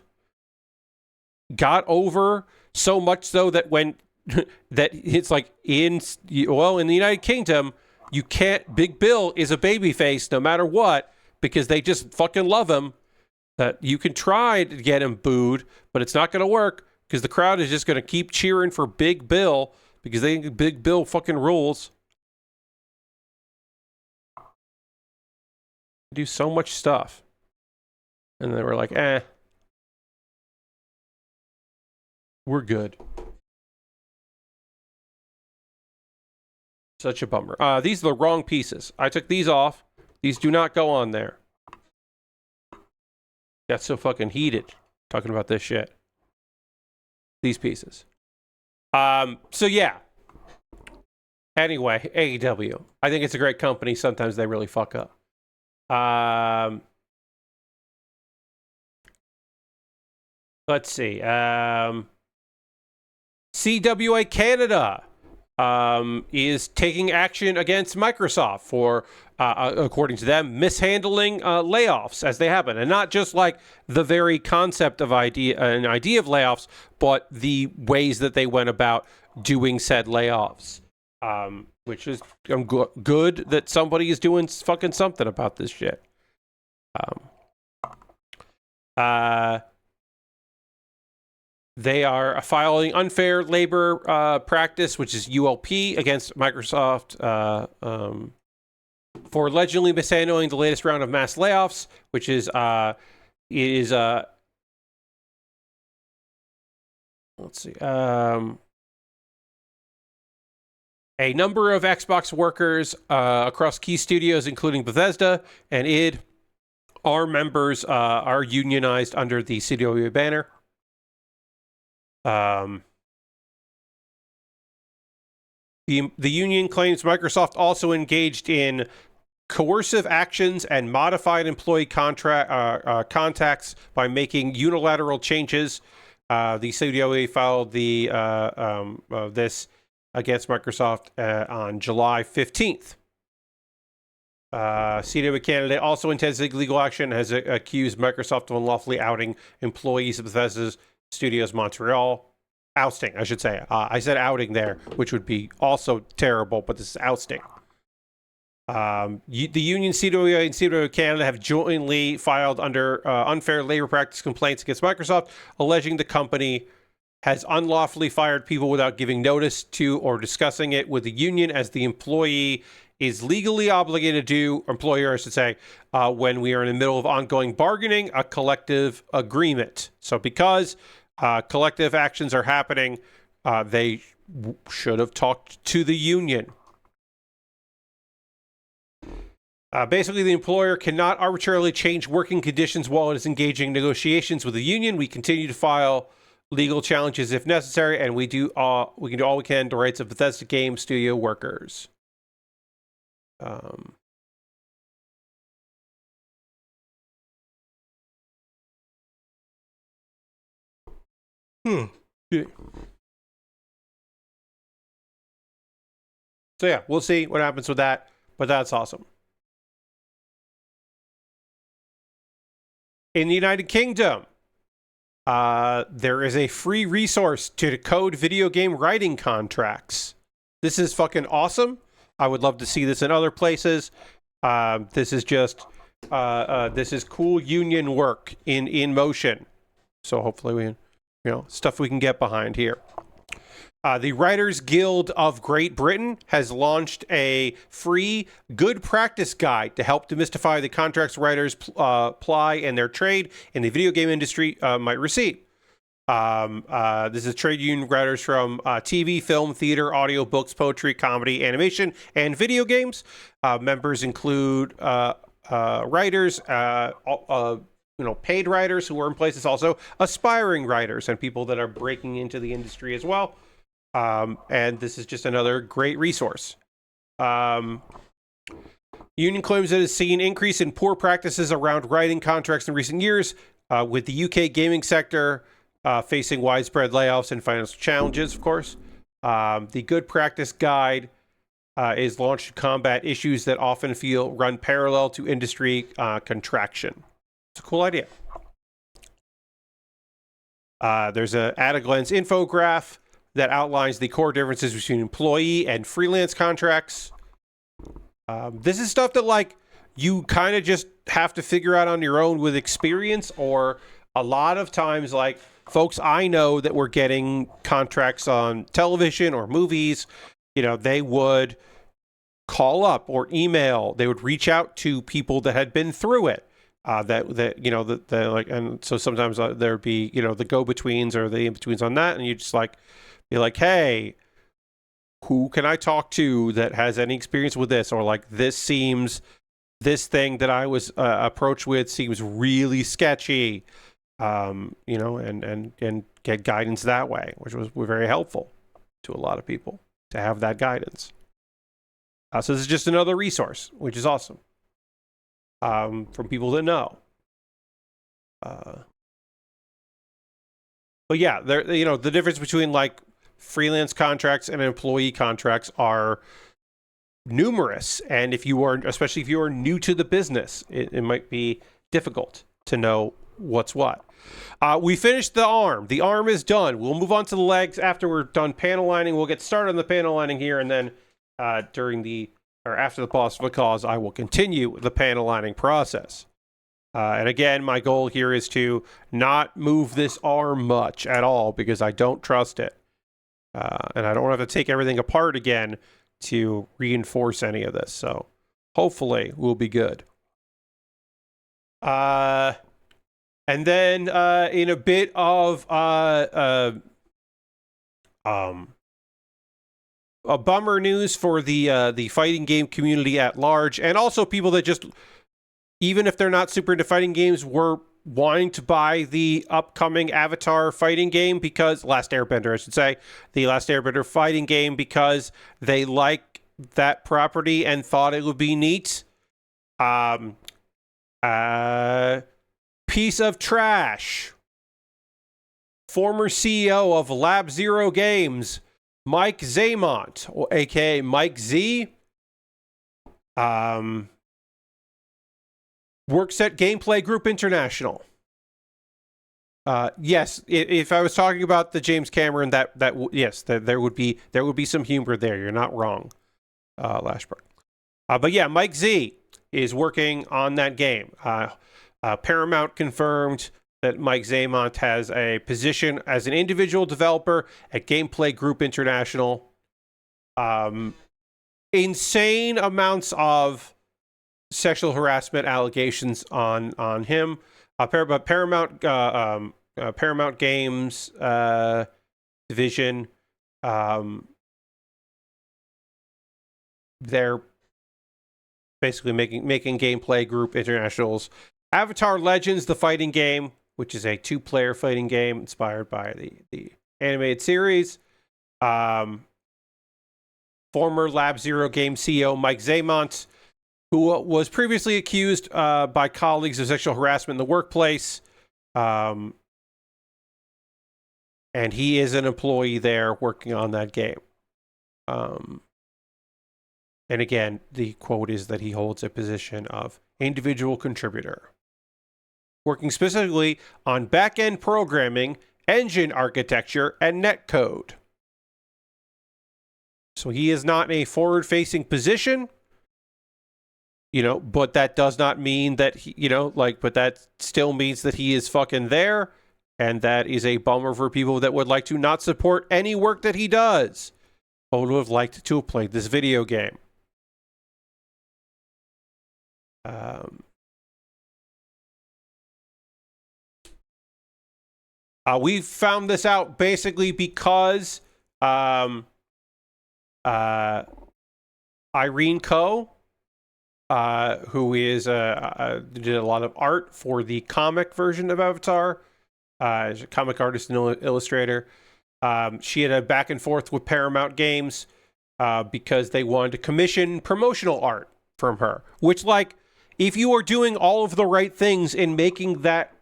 Got over so much so that when that it's like in the United Kingdom, you can't. Big Bill is a babyface no matter what because they just fucking love him. That you can try to get him booed, but it's not going to work because the crowd is just going to keep cheering for Big Bill because they think Big Bill fucking rules. Do so much stuff, and they were like, we're good. Such a bummer. These are the wrong pieces. I took these off. These do not go on there. Got so fucking heated talking about this shit. These pieces. So yeah. Anyway, AEW. I think it's a great company. Sometimes they really fuck up. Let's see. CWA Canada is taking action against Microsoft for, according to them, mishandling layoffs as they happen. And not just like the very concept of an idea of layoffs, but the ways that they went about doing said layoffs. Which is good that somebody is doing fucking something about this shit. They are filing unfair labor practice, which is ULP, against Microsoft for allegedly mishandling the latest round of mass layoffs, which is let's see. A number of Xbox workers across key studios, including Bethesda and id, are members, are unionized under the CWA banner. The union claims Microsoft also engaged in coercive actions and modified employee contacts by making unilateral changes. The CWA filed this against Microsoft on July 15th. CWA Canada also intends to take legal action, has accused Microsoft of unlawfully outing employees of Bethesda's Studios Montreal. Ousting, I should say. I said outing there, which would be also terrible, but this is ousting. The union CWA and CWA Canada have jointly filed under unfair labor practice complaints against Microsoft, alleging the company has unlawfully fired people without giving notice to or discussing it with the union, as the employee is legally obligated to do, employer I should say, when we are in the middle of ongoing bargaining, a collective agreement. So because collective actions are happening, they should have talked to the union. Basically, the employer cannot arbitrarily change working conditions while it is engaging in negotiations with the union. We continue to file legal challenges if necessary, and we can do all we can to rights of Bethesda Game Studio workers. Yeah. So yeah, we'll see what happens with that, but that's awesome. In the United Kingdom, there is a free resource to decode video game writing contracts. This is fucking awesome. I would love to see this in other places. This is just this is cool union work in motion. So hopefully we can, stuff we can get behind here. The Writers Guild of Great Britain has launched a free good practice guide to help demystify the contracts writers ply in their trade in the video game industry might receive. This is trade union writers from TV, film, theater, audio, books, poetry, comedy, animation, and video games. Members include writers, paid writers who are in places, also aspiring writers and people that are breaking into the industry as well. And this is just another great resource. Union claims it has seen increase in poor practices around writing contracts in recent years, with the UK gaming sector facing widespread layoffs and financial challenges, of course. The Good Practice Guide is launched to combat issues that often run parallel to industry contraction. It's a cool idea. There's an at-a-glance infograph that outlines the core differences between employee and freelance contracts. This is stuff that, like, you kind of just have to figure out on your own with experience, or a lot of times, like, folks I know that were getting contracts on television or movies, you know, they would call up or email. They would reach out to people that had been through it. And so sometimes there'd be, you know, the go-betweens or the in-betweens on that, and you just like be like, hey, who can I talk to that has any experience with this? Or like, this thing that I was approached with seems really sketchy, you know, and get guidance that way, which was very helpful to a lot of people to have that guidance. So this is just another resource, which is awesome, from people that know. But yeah, you know, the difference between like freelance contracts and employee contracts are numerous, and especially if you are new to the business, it might be difficult to know what's what. We finished the arm. The arm is done. We'll move on to the legs after we're done panel lining. We'll get started on the panel lining here, and then after the pause for the cause, I will continue the panel lining process. And again, my goal here is to not move this arm much at all, because I don't trust it. And I don't have to take everything apart again to reinforce any of this. So hopefully we'll be good. And then in a bit of a bummer news for the fighting game community at large, and also people that just, even if they're not super into fighting games, were wanting to buy the upcoming Avatar fighting game, because Last Airbender, I should say, the Last Airbender fighting game, because they like that property and thought it would be neat. Piece of trash. Former CEO of Lab Zero Games, Mike Zaymont, aka Mike Z, works at Gameplay Group International. Yes, if I was talking about the James Cameron, yes, there would be some humor there. You're not wrong, Lashburn. But yeah, Mike Z is working on that game. Paramount confirmed that Mike Zaymont has a position as an individual developer at Gameplay Group International. Insane amounts of sexual harassment allegations on him. Paramount Games division, they're basically making Gameplay Group International's Avatar Legends, the fighting game, which is a 2-player fighting game inspired by the animated series. Former Lab Zero Game CEO Mike Zaymont, who was previously accused by colleagues of sexual harassment in the workplace. And he is an employee there working on that game. And again, the quote is that he holds a position of individual contributor, working specifically on back-end programming, engine architecture, and netcode. So he is not in a forward-facing position, you know, but that does not mean that he, you know, like, but that still means that he is fucking there, and that is a bummer for people that would like to not support any work that he does, but would have liked to have played this video game. We found this out basically because Irene Coe, who is did a lot of art for the comic version of Avatar, is a comic artist and illustrator. She had a back and forth with Paramount Games because they wanted to commission promotional art from her. Which, like, if you are doing all of the right things in making that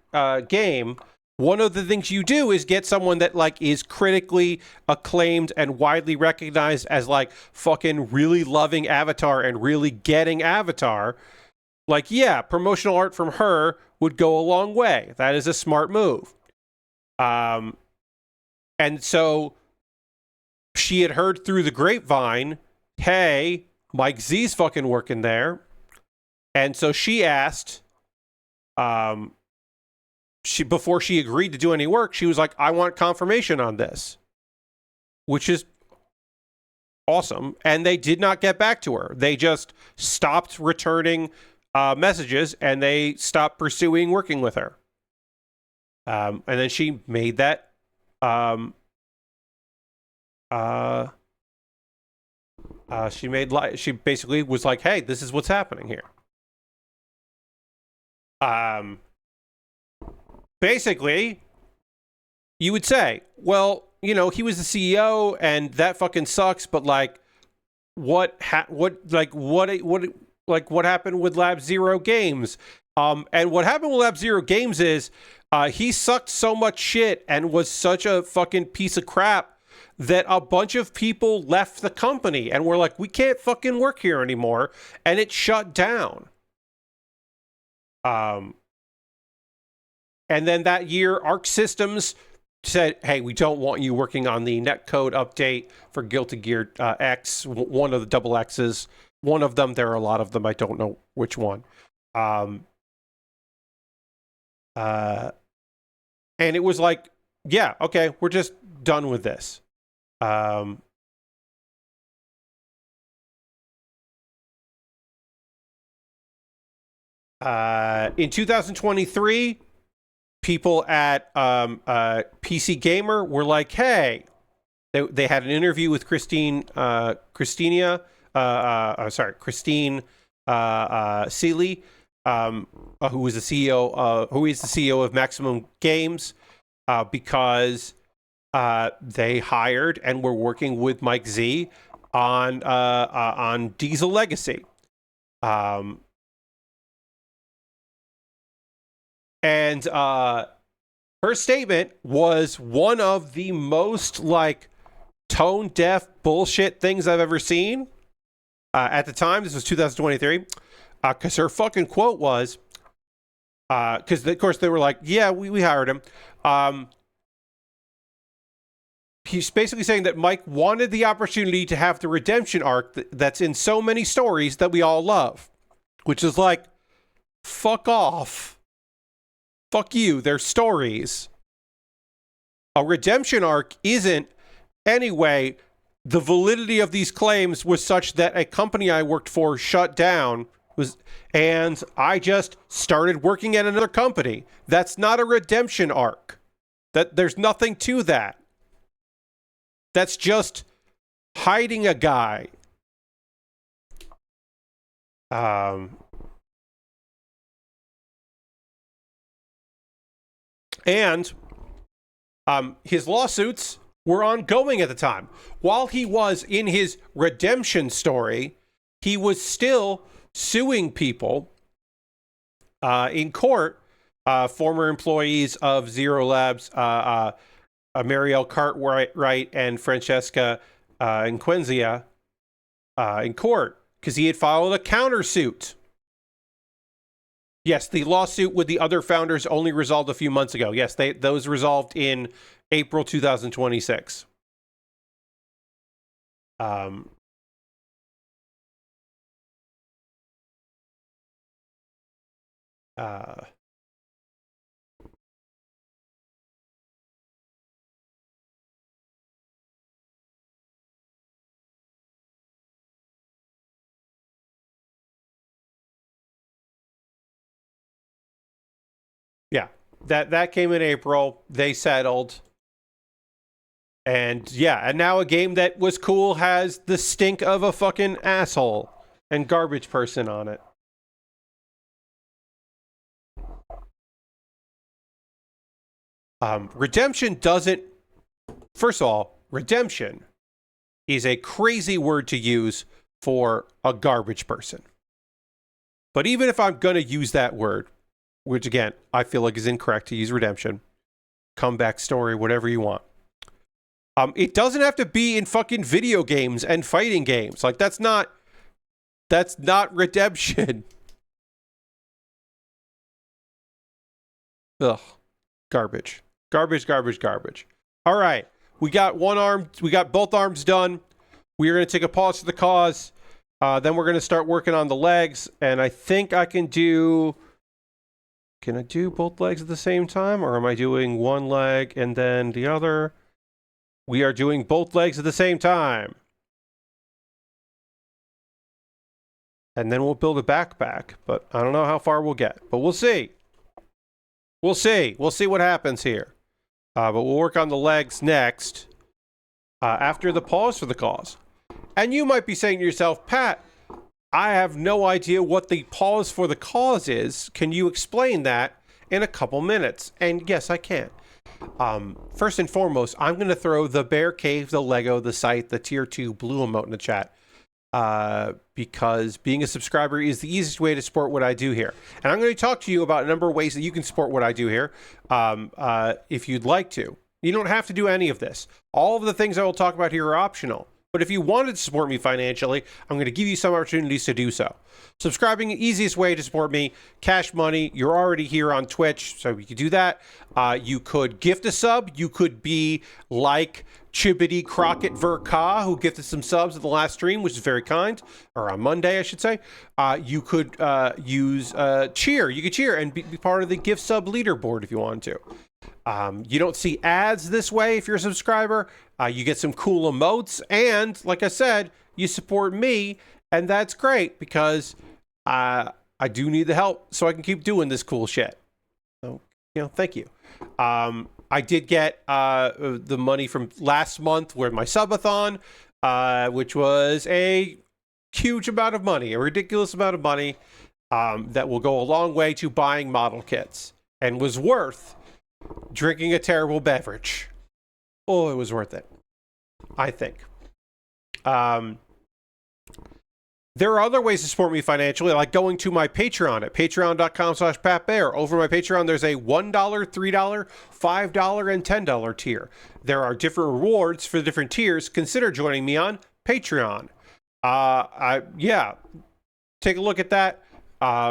game, one of the things you do is get someone that, like, is critically acclaimed and widely recognized as, like, fucking really loving Avatar and really getting Avatar. Like, yeah, promotional art from her would go a long way. That is a smart move. And so she had heard through the grapevine, hey, Mike Z's fucking working there. And so she asked, before she agreed to do any work, she was like, I want confirmation on this, which is awesome. And they did not get back to her. They just stopped returning messages, and they stopped pursuing working with her. And then she made that she basically was like, hey, this is what's happening here. Basically, you would say, well, you know, he was the CEO and that fucking sucks, but like what happened with Lab Zero Games? And what happened with Lab Zero Games is he sucked so much shit and was such a fucking piece of crap that a bunch of people left the company and were like, we can't fucking work here anymore. And it shut down. And then that year, Arc Systems said, hey, we don't want you working on the netcode update for Guilty Gear X, one of the double X's. One of them, there are a lot of them, I don't know which one. And it was like, yeah, okay, we're just done with this. In 2023, people at PC Gamer were like, hey, they had an interview with Christine Seeley, who is the CEO of Maximum Games, because they hired and were working with Mike Z on Diesel Legacy. And her statement was one of the most, like, tone-deaf bullshit things I've ever seen. At the time, this was 2023, because her fucking quote was, because, of course, they were like, yeah, we hired him. He's basically saying that Mike wanted the opportunity to have the redemption arc that's in so many stories that we all love, which is like, fuck off. Fuck you, they're stories. A redemption arc isn't. Anyway, the validity of these claims was such that a company I worked for shut down, and I just started working at another company. That's not a redemption arc. There's nothing to that. That's just hiding a guy. And his lawsuits were ongoing at the time. While he was in his redemption story, he was still suing people in court, former employees of Zero Labs, Marielle Cartwright and Francesca Inquenzia in court because he had filed a countersuit. Yes, the lawsuit with the other founders only resolved a few months ago. Yes, those resolved in April 2026. Yeah, that came in April. They settled. And yeah, and now a game that was cool has the stink of a fucking asshole and garbage person on it. Redemption doesn't... First of all, redemption is a crazy word to use for a garbage person. But even if I'm going to use that word, which again, I feel like is incorrect to use redemption, comeback story, whatever you want. It doesn't have to be in fucking video games and fighting games. Like, that's not redemption. Ugh. Garbage. Garbage. All right. We got both arms done. We are going to take a pause for the cause. Then we're going to start working on the legs. And I think I can do... Can I do both legs at the same time? Or am I doing one leg and then the other? We are doing both legs at the same time. And then we'll build a backpack. But I don't know how far we'll get. But we'll see. We'll see what happens here. But we'll work on the legs next. After the pause for the cause. And you might be saying to yourself, Pat, I have no idea what the pause for the cause is. Can you explain that in a couple minutes? And yes, I can. First and foremost, I'm going to throw the Bear Cave, the Lego, the site, the tier 2 blue emote in the chat. Because being a subscriber is the easiest way to support what I do here. And I'm going to talk to you about a number of ways that you can support what I do here if you'd like to. You don't have to do any of this. All of the things I will talk about here are optional. But if you wanted to support me financially, I'm going to give you some opportunities to do so. Subscribing, the easiest way to support me. Cash money. You're already here on Twitch, so you could do that. You could gift a sub. You could be like Chibbity Crockett Verka, who gifted some subs at the last stream, which is very kind. Or on Monday, I should say. You could use cheer. You could cheer and be part of the gift sub leaderboard if you wanted to. You don't see ads this way if you're a subscriber. You get some cool emotes, and like I said, you support me, and that's great because I do need the help so I can keep doing this cool shit. So, thank you. I did get the money from last month with my subathon, which was a huge amount of money, a ridiculous amount of money that will go a long way to buying model kits, and was worth drinking a terrible beverage. Oh, it was worth it, I think. There are other ways to support me financially, like going to my Patreon at patreon.com/PatBear. Over my Patreon, there's a $1, $3, $5, and $10 tier. There are different rewards for the different tiers. Consider joining me on Patreon. Take a look at that.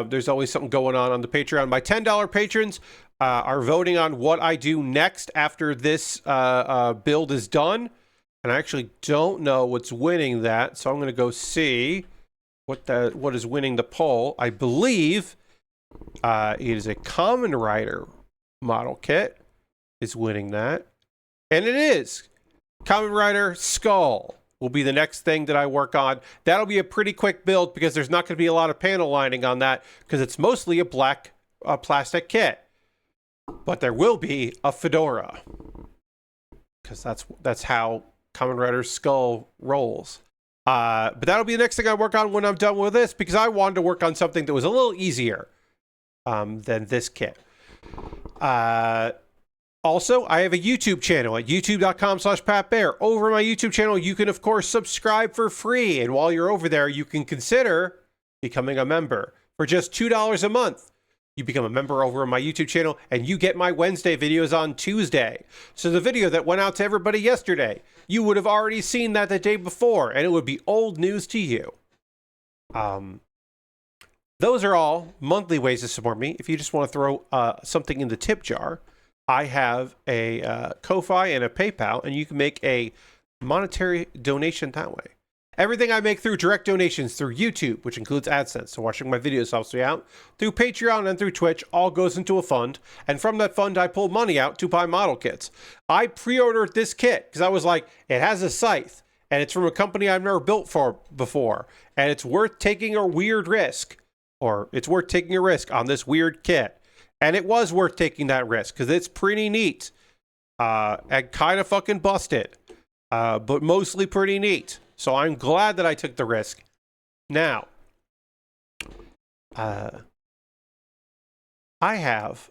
There's always something going on the Patreon. My $10 patrons are voting on what I do next after this build is done. And I actually don't know what's winning that, so I'm going to go see what is winning the poll. I believe it is a Common Rider model kit is winning that. And it is. Common Rider Skull will be the next thing that I work on. That'll be a pretty quick build because there's not going to be a lot of panel lining on that because it's mostly a black plastic kit. But there will be a fedora because that's how Common Rider Skull rolls. But that'll be the next thing I work on when I'm done with this because I wanted to work on something that was a little easier than this kit. Also, I have a YouTube channel at youtube.com/PatBear. Over my YouTube channel, you can, of course, subscribe for free. And while you're over there, you can consider becoming a member for just $2 a month. You become a member over on my YouTube channel, and you get my Wednesday videos on Tuesday. So the video that went out to everybody yesterday, you would have already seen that the day before, and it would be old news to you. Those are all monthly ways to support me. If you just want to throw something in the tip jar, I have a Ko-Fi and a PayPal, and you can make a monetary donation that way. Everything I make through direct donations through YouTube, which includes AdSense, so watching my videos helps me out, through Patreon and through Twitch, all goes into a fund, and from that fund I pull money out to buy model kits. I pre-ordered this kit because I was like, it has a scythe, and it's from a company I've never built for before, and it's worth taking a weird risk, or it's worth taking a risk on this weird kit. And it was worth taking that risk because it's pretty neat, and kind of fucking busted, but mostly pretty neat. So I'm glad that I took the risk. Now, I have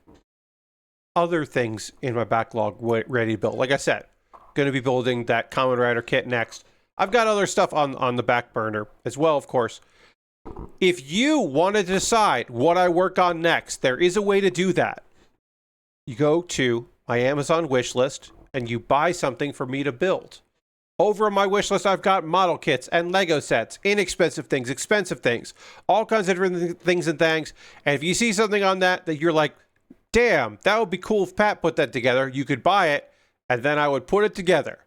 other things in my backlog ready to build. Like I said, going to be building that Kamen Rider kit next. I've got other stuff on the back burner as well, of course. If you want to decide what I work on next, there is a way to do that. You go to my Amazon wish list and you buy something for me to build. Over on my wish list, I've got model kits and Lego sets, inexpensive things, expensive things, all kinds of different things and things. And if you see something on that you're like, damn, that would be cool if Pat put that together, you could buy it, and then I would put it together.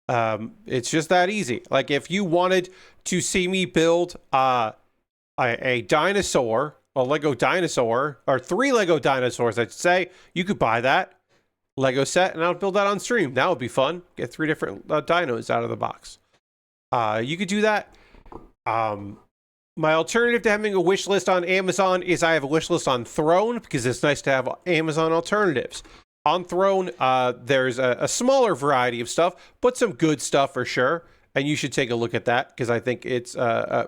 It's just that easy. Like, if you wanted to see me build a dinosaur, a Lego dinosaur, or 3 Lego dinosaurs, I'd say, you could buy that Lego set, and I'll build that on stream. That would be fun. Get 3 different dinos out of the box. You could do that. My alternative to having a wish list on Amazon is I have a wish list on Throne, because it's nice to have Amazon alternatives. On Throne, there's a smaller variety of stuff, but some good stuff for sure. And you should take a look at that, because I think it's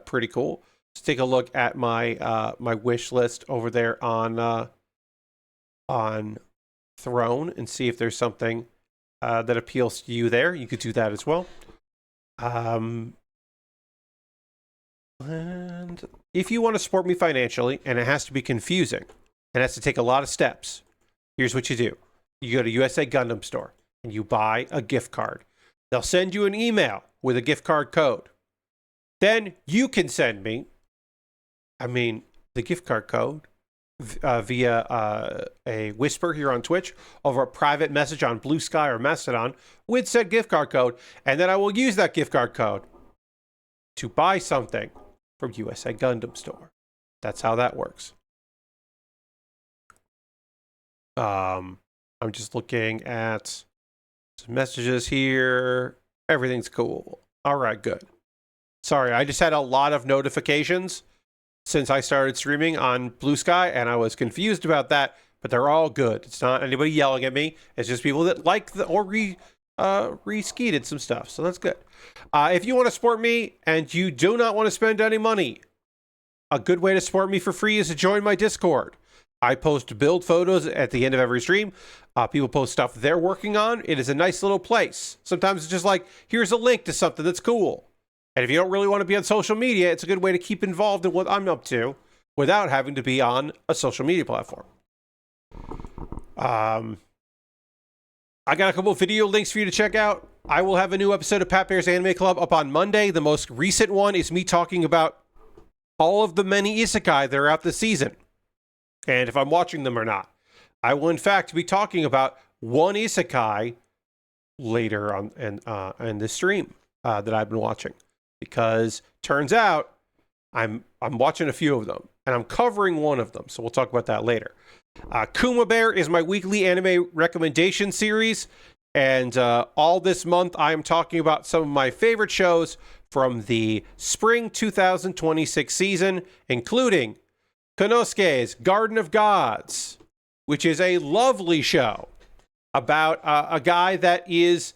pretty cool. Let's take a look at my my wish list over there on Throne and see if there's something that appeals to you there. You could do that as well. And if you want to support me financially, and it has to be confusing, and has to take a lot of steps, here's what you do. You go to USA Gundam Store, and you buy a gift card. They'll send you an email with a gift card code. Then you can send me, the gift card code via a whisper here on Twitch, over a private message on Blue Sky or Mastodon with said gift card code, and then I will use that gift card code to buy something from USA Gundam Store. That's how that works. I'm just looking at some messages here. Everything's cool. All right, good. Sorry, I just had a lot of notifications since I started streaming on Blue Sky, and I was confused about that, but they're all good. It's not anybody yelling at me. It's just people that like or re-skeeted some stuff, so that's good. If you want to support me and you do not want to spend any money, a good way to support me for free is to join my Discord. I post build photos at the end of every stream. People post stuff they're working on. It is a nice little place. Sometimes it's just like, here's a link to something that's cool. And if you don't really want to be on social media, it's a good way to keep involved in what I'm up to without having to be on a social media platform. I got a couple of video links for you to check out. I will have a new episode of Pat Bear's Anime Club up on Monday. The most recent one is me talking about all of the many isekai that are out this season, and if I'm watching them or not. I will, in fact, be talking about one isekai later on in this stream that I've been watching, because turns out I'm watching a few of them, and I'm covering one of them, so we'll talk about that later. Kuma Baer is my weekly anime recommendation series, and all this month I am talking about some of my favorite shows from the spring 2026 season, including Konosuke's Garden of Gods, which is a lovely show about a guy that is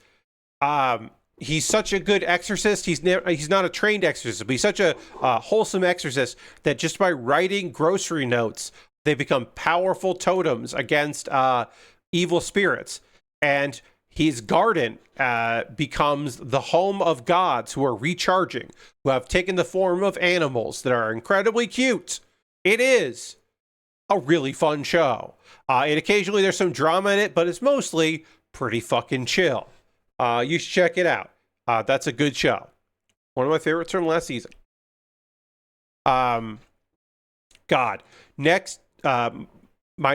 he's such a good exorcist. He's not a trained exorcist, but he's such a wholesome exorcist that just by writing grocery notes, they become powerful totems against evil spirits. And his garden becomes the home of gods who are recharging, who have taken the form of animals that are incredibly cute. It is a really fun show. And occasionally there's some drama in it, but it's mostly pretty fucking chill. You should check it out. That's a good show. One of my favorites from last season. My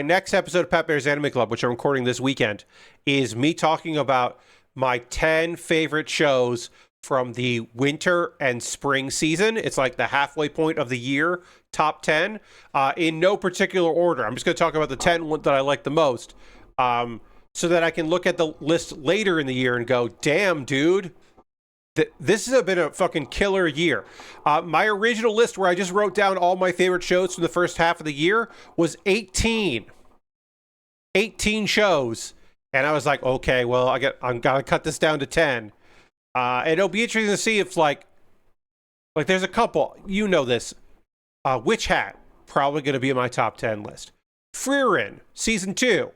next episode of Pat Bear's Anime Club, which I'm recording this weekend, is me talking about my 10 favorite shows from the winter and spring season. It's like the halfway point of the year, top 10, in no particular order. I'm just going to talk about the 10 that I like the most, so that I can look at the list later in the year and go, damn, dude, this has been a fucking killer year. My original list, where I just wrote down all my favorite shows from the first half of the year, was 18 shows. And I was like, okay, well, I'm gonna cut this down to 10. And it'll be interesting to see if like there's a couple, you know this. Witch Hat, probably gonna be in my top 10 list. Frieren, season 2.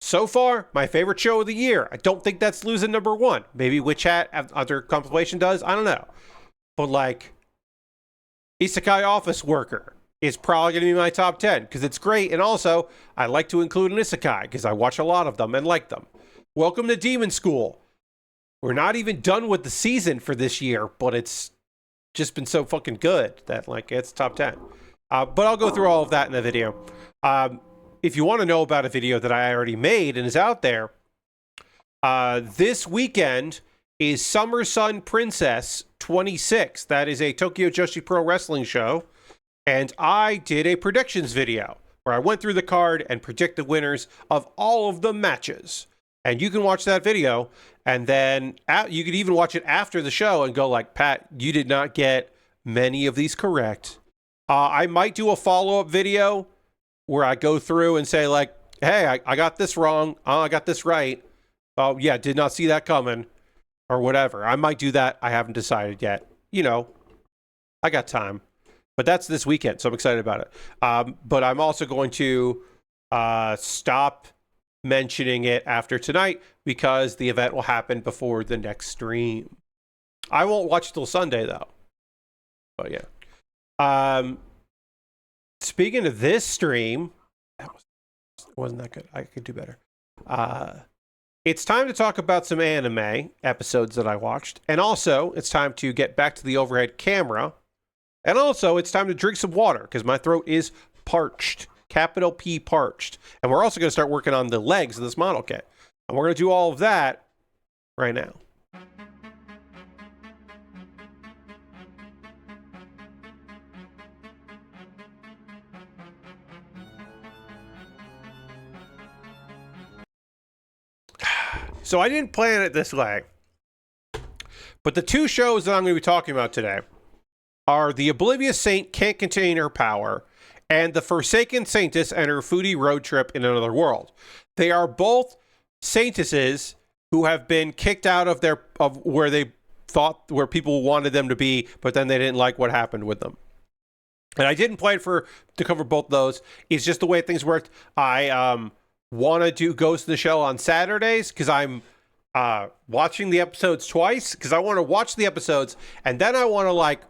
So far, my favorite show of the year. I don't think that's losing number 1. Maybe Witch Hat, after compilation, does. I don't know. But like, Isekai Office Worker is probably going to be my top 10 because it's great. And also, I like to include an isekai because I watch a lot of them and like them. Welcome to Demon School. We're not even done with the season for this year, but it's just been so fucking good that, like, it's top 10. But I'll go through all of that in the video. If you want to know about a video that I already made and is out there, this weekend is Summer Sun Princess 26. That is a Tokyo Joshi Pro Wrestling show. And I did a predictions video where I went through the card and predicted winners of all of the matches. And you can watch that video, and then you could even watch it after the show and go like, Pat, you did not get many of these correct. I might do a follow-up video where I go through and say like, hey, I got this wrong. I got this right. Oh, yeah, did not see that coming. Or whatever. I might do that. I haven't decided yet. You know, I got time. But that's this weekend, so I'm excited about it. But I'm also going to stop mentioning it after tonight because the event will happen before the next stream. I won't watch till Sunday, though. But yeah. Speaking of this stream, wasn't that good. I could do better. It's time to talk about some anime episodes that I watched. And also, it's time to get back to the overhead camera. And also, it's time to drink some water because my throat is parched. Capital P parched. And we're also going to start working on the legs of this model kit. And we're going to do all of that right now. So I didn't plan it this way, but the two shows that I'm going to be talking about today are the Oblivious Saint Can't Contain Her Power and the Forsaken Saintess and her Foodie Roadtrip in Another World. They are both Saintesses who have been kicked out of where they thought where people wanted them to be, but then they didn't like what happened with them. And I didn't plan to cover both those. It's just the way things worked. I want to do Ghost in the Shell on Saturdays because I'm watching the episodes twice because I want to watch the episodes and then I want to like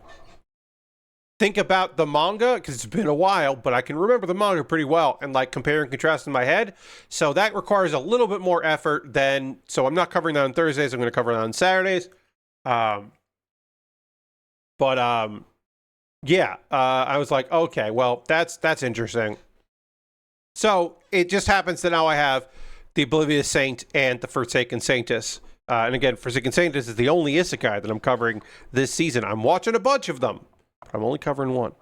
think about the manga because it's been a while, but I can remember the manga pretty well and like compare and contrast in my head. So that requires a little bit more effort than, so I'm not covering that on Thursdays. I'm going to cover it on Saturdays. Yeah, I was like, okay, well, that's interesting. So it just happens that now I have the Oblivious Saint and the Forsaken Saintess. And again, Forsaken Saintess is the only isekai that I'm covering this season. I'm watching a bunch of them, but I'm only covering one.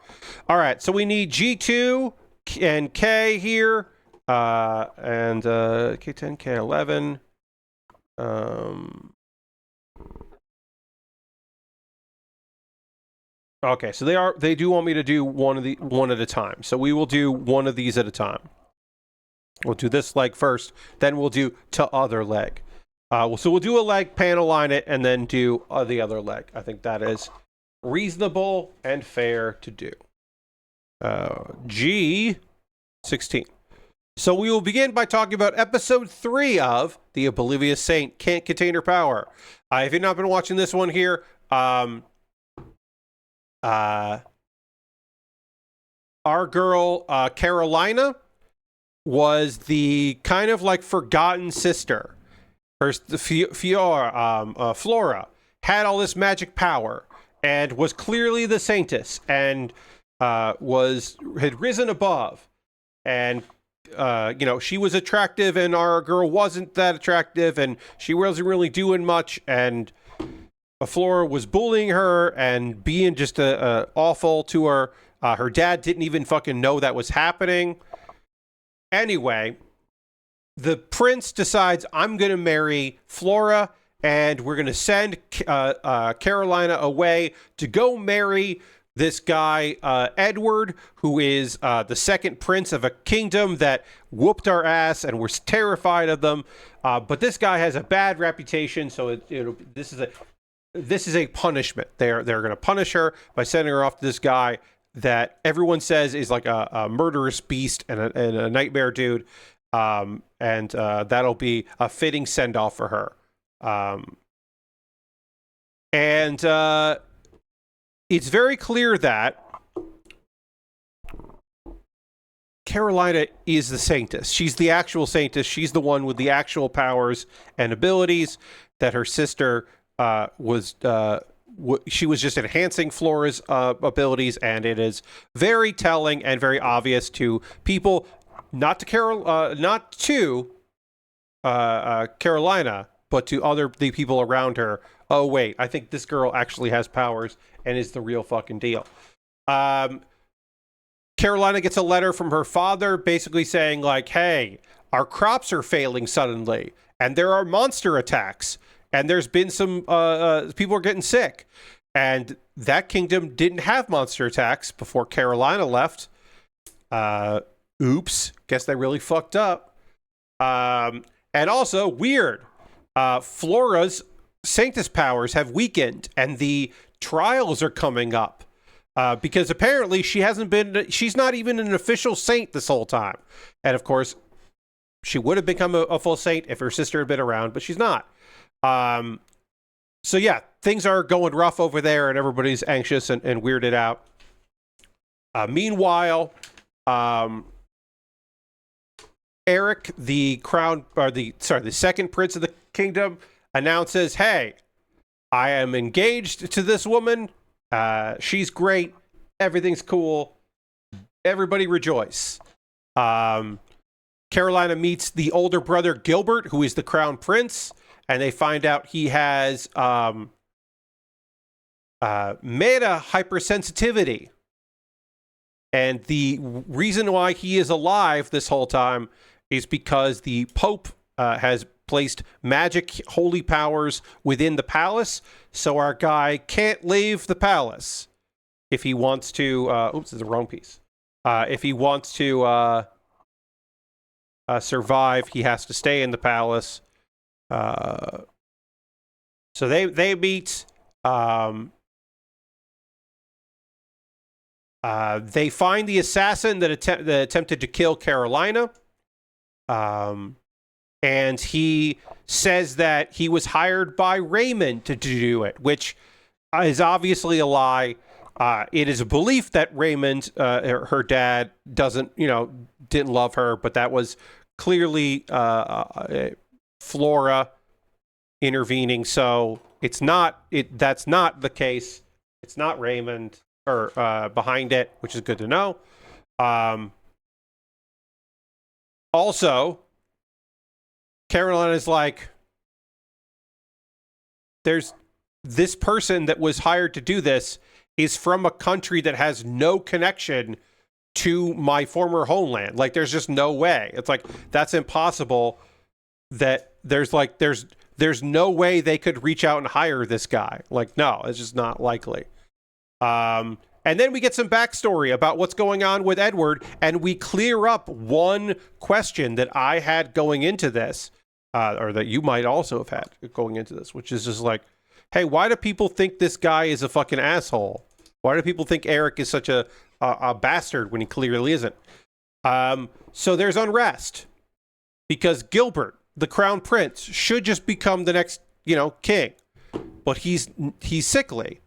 All right, so we need G2 and K here, and K10, K11. Okay, so they do want me to do one at a time. So we will do one of these at a time. We'll do this leg first, then we'll do to other leg. So we'll do a leg, panel line it, and then do the other leg. I think that is reasonable and fair to do. G16. So we will begin by talking about episode 3 of The Oblivious Saint Can't Contain Her Power. If you've not been watching this one here, our girl Carolina was the kind of like forgotten sister. Flora had all this magic power and was clearly the Saintess and had risen above. And she was attractive and our girl wasn't that attractive and she wasn't really doing much, and Flora was bullying her and being just awful to her. Her dad didn't even fucking know that was happening. Anyway, the prince decides, I'm going to marry Flora, and we're going to send Carolina away to go marry this guy, Edward, who is the second prince of a kingdom that whooped our ass, and we're terrified of them. But this guy has a bad reputation, so this is a punishment. They're going to punish her by sending her off to this guy that everyone says is like a murderous beast and a nightmare dude. And that'll be a fitting send-off for her. It's very clear that Carolina is the Saintess. She's the actual Saintess. She's the one with the actual powers and abilities that her sister was. She was just enhancing Flora's abilities, and it is very telling and very obvious to people, not to Carolina, but to the people around her. Oh wait, I think this girl actually has powers and is the real fucking deal. Carolina gets a letter from her father basically saying like, hey, our crops are failing suddenly and there are monster attacks and there's been some people are getting sick. And that kingdom didn't have monster attacks before Carolina left. Oops, guess they really fucked up. And also, weird, Flora's Saintess powers have weakened and the trials are coming up. Because apparently she's not even an official saint this whole time. And of course, she would have become a full saint if her sister had been around, but she's not. So yeah, things are going rough over there and everybody's anxious and weirded out. Meanwhile, Eric, the second prince of the kingdom, announces, hey, I am engaged to this woman. She's great. Everything's cool. Everybody rejoice. Carolina meets the older brother, Gilbert, who is the crown prince, and they find out he has meta hypersensitivity. And the reason why he is alive this whole time is because the Pope has placed magic holy powers within the palace, so our guy can't leave the palace if he wants to. Oops, this is the wrong piece. If he wants to survive, he has to stay in the palace. So they meet. They find the assassin that attempted to kill Carolina. And he says that he was hired by Raymond to do it, which is obviously a lie. It is a belief that Raymond, her dad, didn't love her, but that was clearly Flora intervening. So that's not the case. It's not Raymond or behind it, which is good to know. Also, Carolina is like, there's this person that was hired to do this is from a country that has no connection to my former homeland. Like, there's just no way. It's like, that's impossible. That there's no way they could reach out and hire this guy. Like, no, it's just not likely. And then we get some backstory about what's going on with Edward, and we clear up one question that I had going into this, or that you might also have had going into this, which is just like, hey, why do people think this guy is a fucking asshole? Why do people think Eric is such a bastard when he clearly isn't? So there's unrest because Gilbert, the crown prince, should just become the next, king, but he's sickly.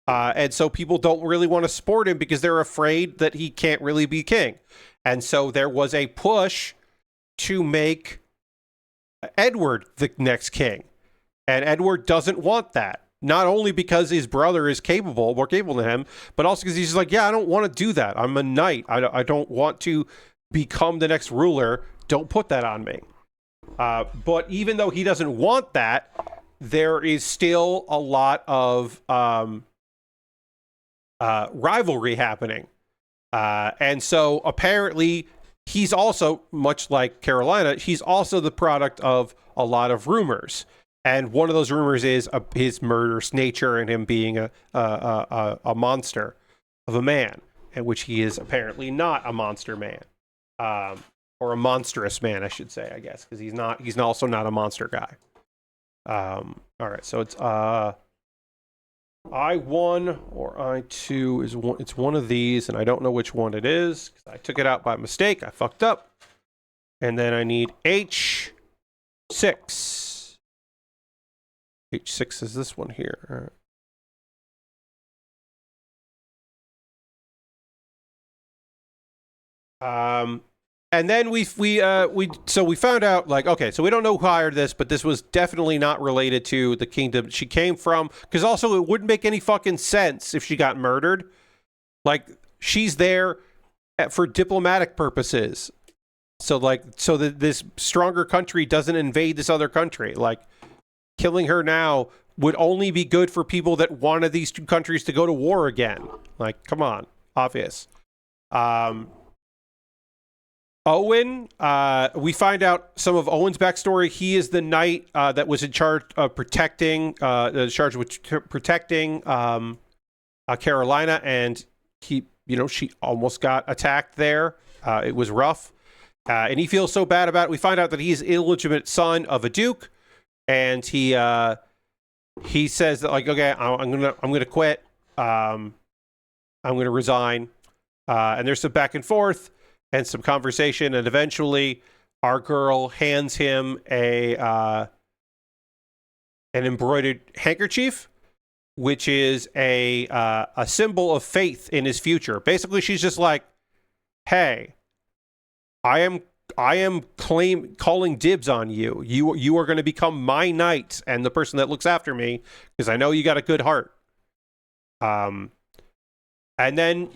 And so people don't really want to support him because they're afraid that he can't really be king. And so there was a push to make Edward the next king. And Edward doesn't want that. Not only because his brother is more capable than him, but also because he's just like, yeah, I don't want to do that. I'm a knight. I don't want to become the next ruler. Don't put that on me. But even though he doesn't want that, there is still a lot of rivalry happening. And so apparently he's also, much like Carolina, he's also the product of a lot of rumors. And one of those rumors is his murderous nature and him being a monster of a man, in which he is apparently not a monster man, or a monstrous man, I should say, I guess, because he's also not a monster guy. All right, so it's I1 or I2 it's one of these, and I don't know which one it is because I took it out by mistake. I fucked up, and then I need H6. H6 is this one here. And then we found out, like, okay, so we don't know who hired this, but this was definitely not related to the kingdom she came from, because also it wouldn't make any fucking sense if she got murdered. Like, she's there for diplomatic purposes. So that this stronger country doesn't invade this other country. Like, killing her now would only be good for people that wanted these two countries to go to war again. Like, come on, obvious. Owen, we find out some of Owen's backstory. He is the knight that was in charge of protecting Carolina, and she almost got attacked there. It was rough, and he feels so bad about it. We find out that he's illegitimate son of a duke, and he says that, like, okay, I'm gonna quit. I'm gonna resign, and there's some back and forth and some conversation, and eventually our girl hands him an embroidered handkerchief, which is a symbol of faith in his future. Basically, she's just like, "Hey, I am calling dibs on you. You are going to become my knight and the person that looks after me, because I know you got a good heart." And then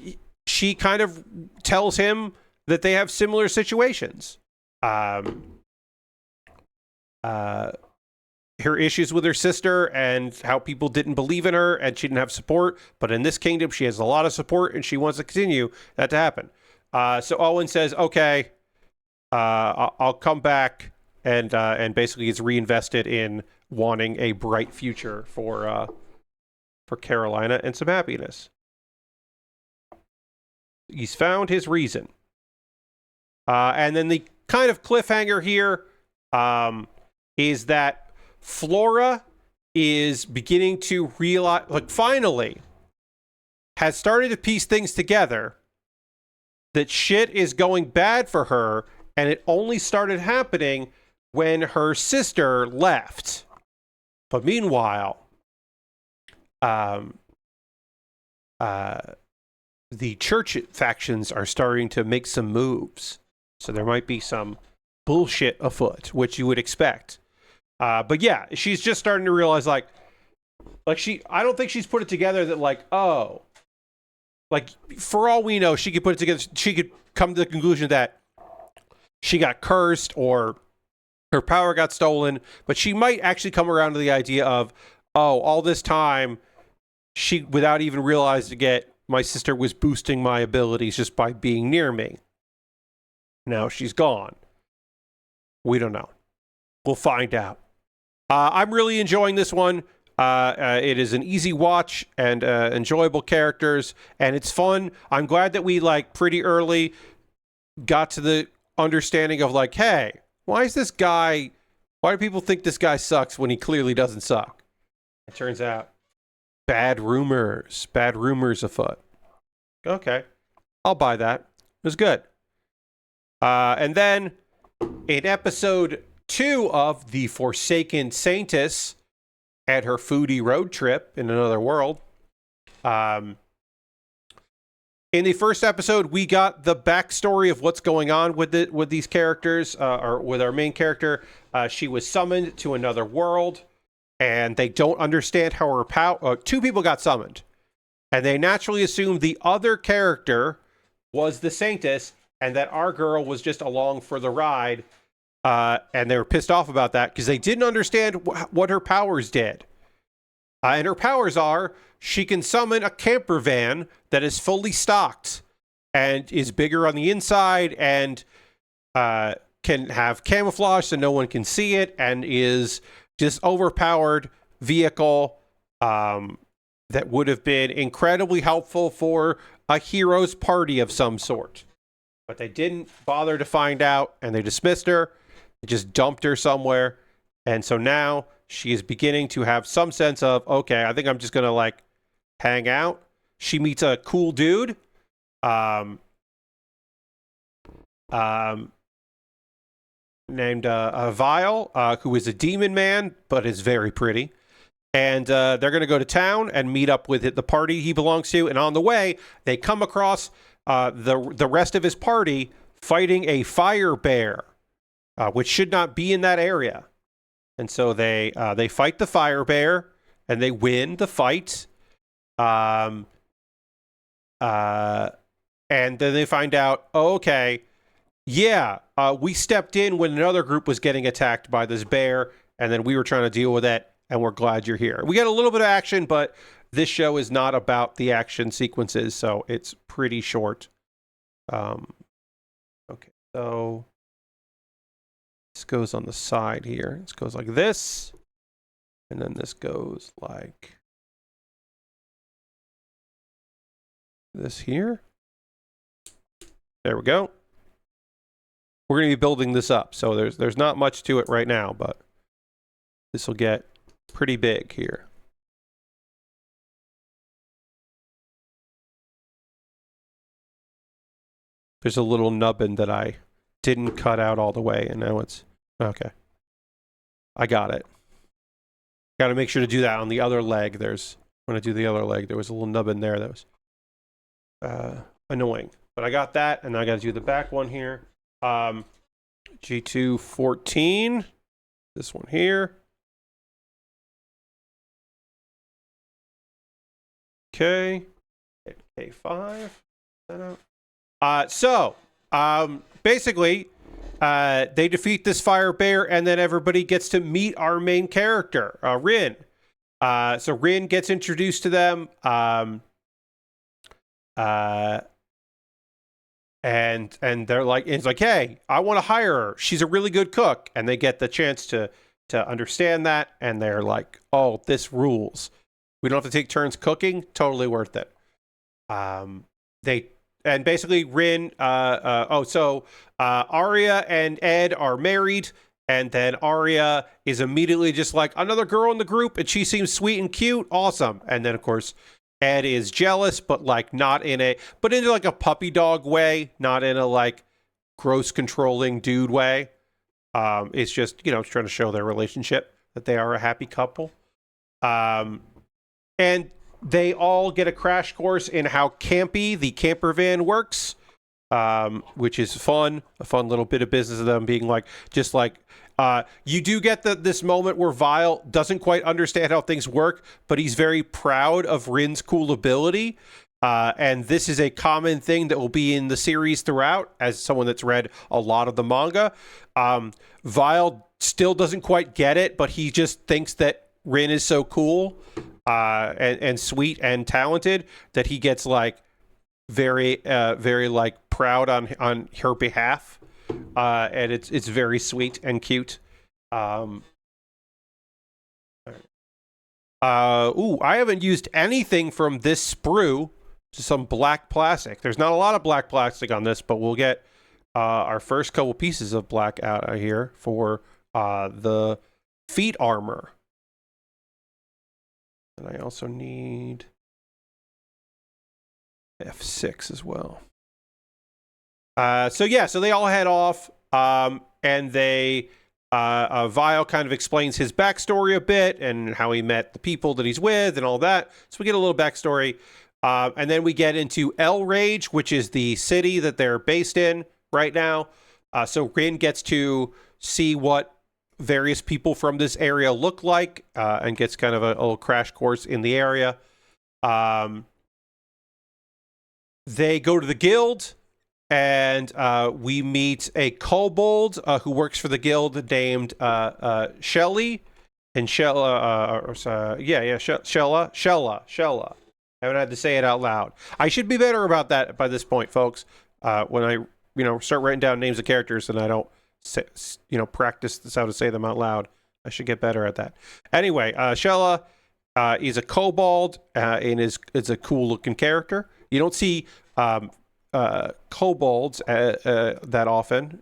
she kind of tells him that they have similar situations. Her issues with her sister and how people didn't believe in her and she didn't have support. But in this kingdom, she has a lot of support and she wants to continue that to happen. So Owen says, okay, I'll come back, and basically gets reinvested in wanting a bright future for Carolina and some happiness. He's found his reason. And then the kind of cliffhanger here is that Flora is beginning to realize, like, finally has started to piece things together, that shit is going bad for her, and it only started happening when her sister left. But meanwhile, the church factions are starting to make some moves. So there might be some bullshit afoot, which you would expect. But yeah, she's just starting to realize, I don't think she's put it together that, like, oh, like, for all we know, she could put it together. She could come to the conclusion that she got cursed or her power got stolen, but she might actually come around to the idea of, oh, all this time, she, without even realizing it, my sister was boosting my abilities just by being near me. Now she's gone. We don't know. We'll find out. I'm really enjoying this one. It is an easy watch and enjoyable characters, and it's fun. I'm glad that we, like, pretty early got to the understanding of, like, hey, why do people think this guy sucks when he clearly doesn't suck? It turns out, bad rumors afoot. Okay, I'll buy that. It was good. And then in episode 2 of The Forsaken Saintess and her foodie road trip in another world, in the first episode, we got the backstory of what's going on with these characters, or with our main character. She was summoned to another world, and they don't understand how her power. Two people got summoned, and they naturally assumed the other character was the Saintess, and that our girl was just along for the ride. And they were pissed off about that because they didn't understand what her powers did. And her powers are, she can summon a camper van that is fully stocked and is bigger on the inside and can have camouflage so no one can see it, and is just overpowered vehicle that would have been incredibly helpful for a hero's party of some sort. But they didn't bother to find out, and they dismissed her. They just dumped her somewhere. And so now she is beginning to have some sense of, okay, I think I'm just going to, like, hang out. She meets a cool dude named Vile, who is a demon man, but is very pretty. And they're going to go to town and meet up with the party he belongs to. And on the way, they come across the rest of his party fighting a fire bear, which should not be in that area. And so they fight the fire bear, and they win the fight. And then they find out, oh, okay, yeah, we stepped in when another group was getting attacked by this bear, and then we were trying to deal with it, and we're glad you're here. We get a little bit of action, but this show is not about the action sequences, so it's pretty short. Okay, so this goes on the side here. This goes like this, and then this goes like this here. There we go. We're going to be building this up, so there's not much to it right now, but this will get pretty big here. There's a little nubbin that I didn't cut out all the way, and now it's okay. I got it. Got to make sure to do that on the other leg. When I do the other leg, there was a little nubbin there that was annoying. But I got that, and I got to do the back one here. G214. This one here. Okay. K5. Basically, they defeat this fire bear, and then everybody gets to meet our main character, Rin. So Rin gets introduced to them, and they're like, it's like, hey, I want to hire her. She's a really good cook, and they get the chance to understand that, and they're like, oh, this rules. We don't have to take turns cooking. Totally worth it. And basically, Rin, Arya and Ed are married, and then Arya is immediately just like, another girl in the group, and she seems sweet and cute, awesome. And then, of course, Ed is jealous, but like not in into like a puppy dog way, not in a like gross controlling dude way. It's just, trying to show their relationship, that they are a happy couple. And they all get a crash course in how campy the camper van works, which is fun. A fun little bit of business of them being like, just like, you do get this moment where Vile doesn't quite understand how things work, but he's very proud of Rin's cool ability. And this is a common thing that will be in the series throughout, as someone that's read a lot of the manga. Vile still doesn't quite get it, but he just thinks that Rin is so cool and sweet and talented that he gets like very like proud on her behalf. And it's very sweet and cute. I haven't used anything from this sprue. Just some black plastic. There's not a lot of black plastic on this, but we'll get our first couple pieces of black out of here for the feet armor. And I also need F6 as well. So they all head off, and they Vile kind of explains his backstory a bit and how he met the people that he's with and all that. So we get a little backstory, and then we get into El Rage, which is the city that they're based in right now. So Rin gets to see what various people from this area look like, and gets kind of a little crash course in the area. They go to the guild. And we meet a kobold who works for the guild named Shelly. And Shella. I haven't had to say it out loud. I should be better about that by this point, folks. When I, start writing down names of characters and I don't, practice how to say them out loud. I should get better at that. Anyway, Shella is a kobold and is a cool looking character. You don't see kobolds that often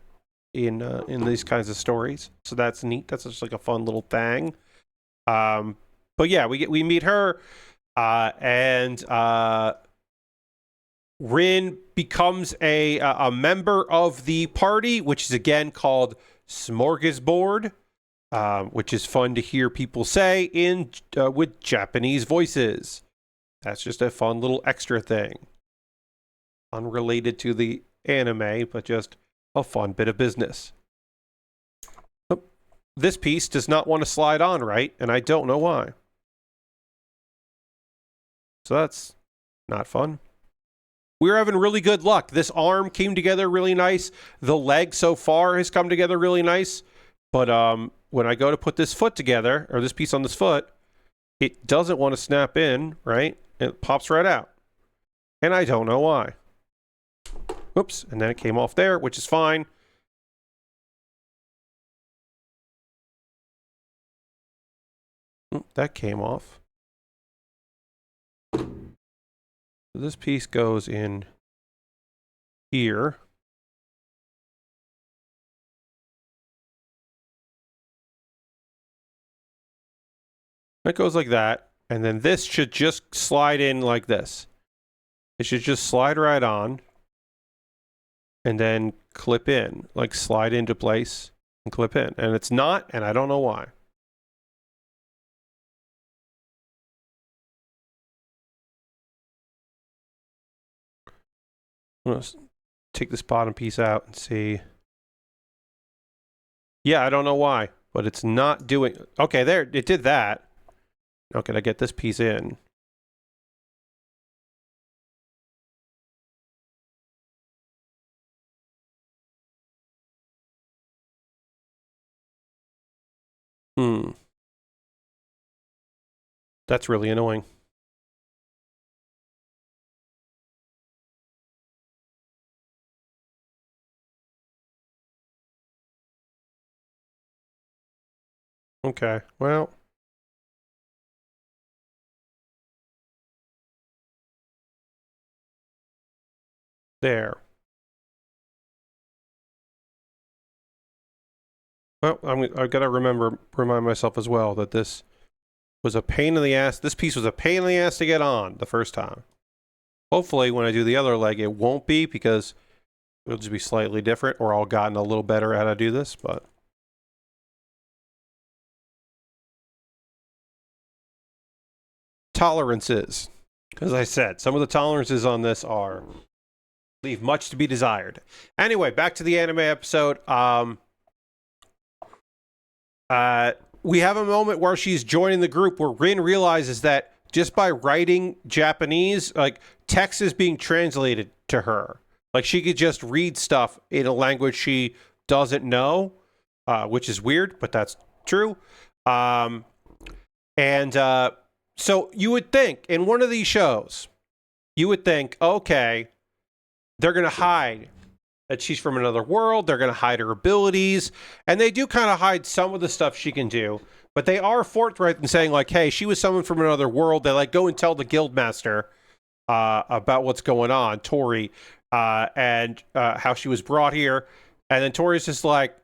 in these kinds of stories, so that's neat. That's just like a fun little thing. But yeah, we meet her, and Rin becomes a member of the party, which is again called Smorgasbord, which is fun to hear people say in with Japanese voices. That's just a fun little extra thing. unrelated to the anime, but just a fun bit of business. Oh, this piece does not want to slide on right, and I don't know why. So that's not fun. We're having really good luck. This arm came together really nice. The leg so far has come together really nice. But when I go to put this foot together, or this piece on this foot, it doesn't want to snap in, right? It pops right out. And I don't know why. Whoops, and then it came off there, which is fine. That came off. So this piece goes in here. It goes like that, and then this should just slide in like this. It should just slide right on, and then clip in, like slide into place and clip in. And it's not, and I don't know why. I'm going to take this bottom piece out and see. Yeah, I don't know why, but it's not doing... Okay, there, it did that. Okay, I get this piece in. That's really annoying. Okay, well... There. Well, I've got to remind myself as well that this was a pain in the ass. This piece was a pain in the ass to get on the first time. Hopefully, when I do the other leg, it won't be, because it'll just be slightly different, or I'll gotten a little better at how to do this, but... Tolerances. As I said, some of the tolerances on this leave much to be desired. Anyway, back to the anime episode. We have a moment where she's joining the group where Rin realizes that just by writing Japanese, like, text is being translated to her. Like, she could just read stuff in a language she doesn't know, which is weird, but that's true. So you would think, in one of these shows, you would think, okay, they're going to hide that she's from another world. They're going to hide her abilities. And they do kind of hide some of the stuff she can do. But they are forthright in saying, like, hey, she was summoned from another world. They, like, go and tell the guildmaster about what's going on, Tori, and how she was brought here. And then Tori's just like,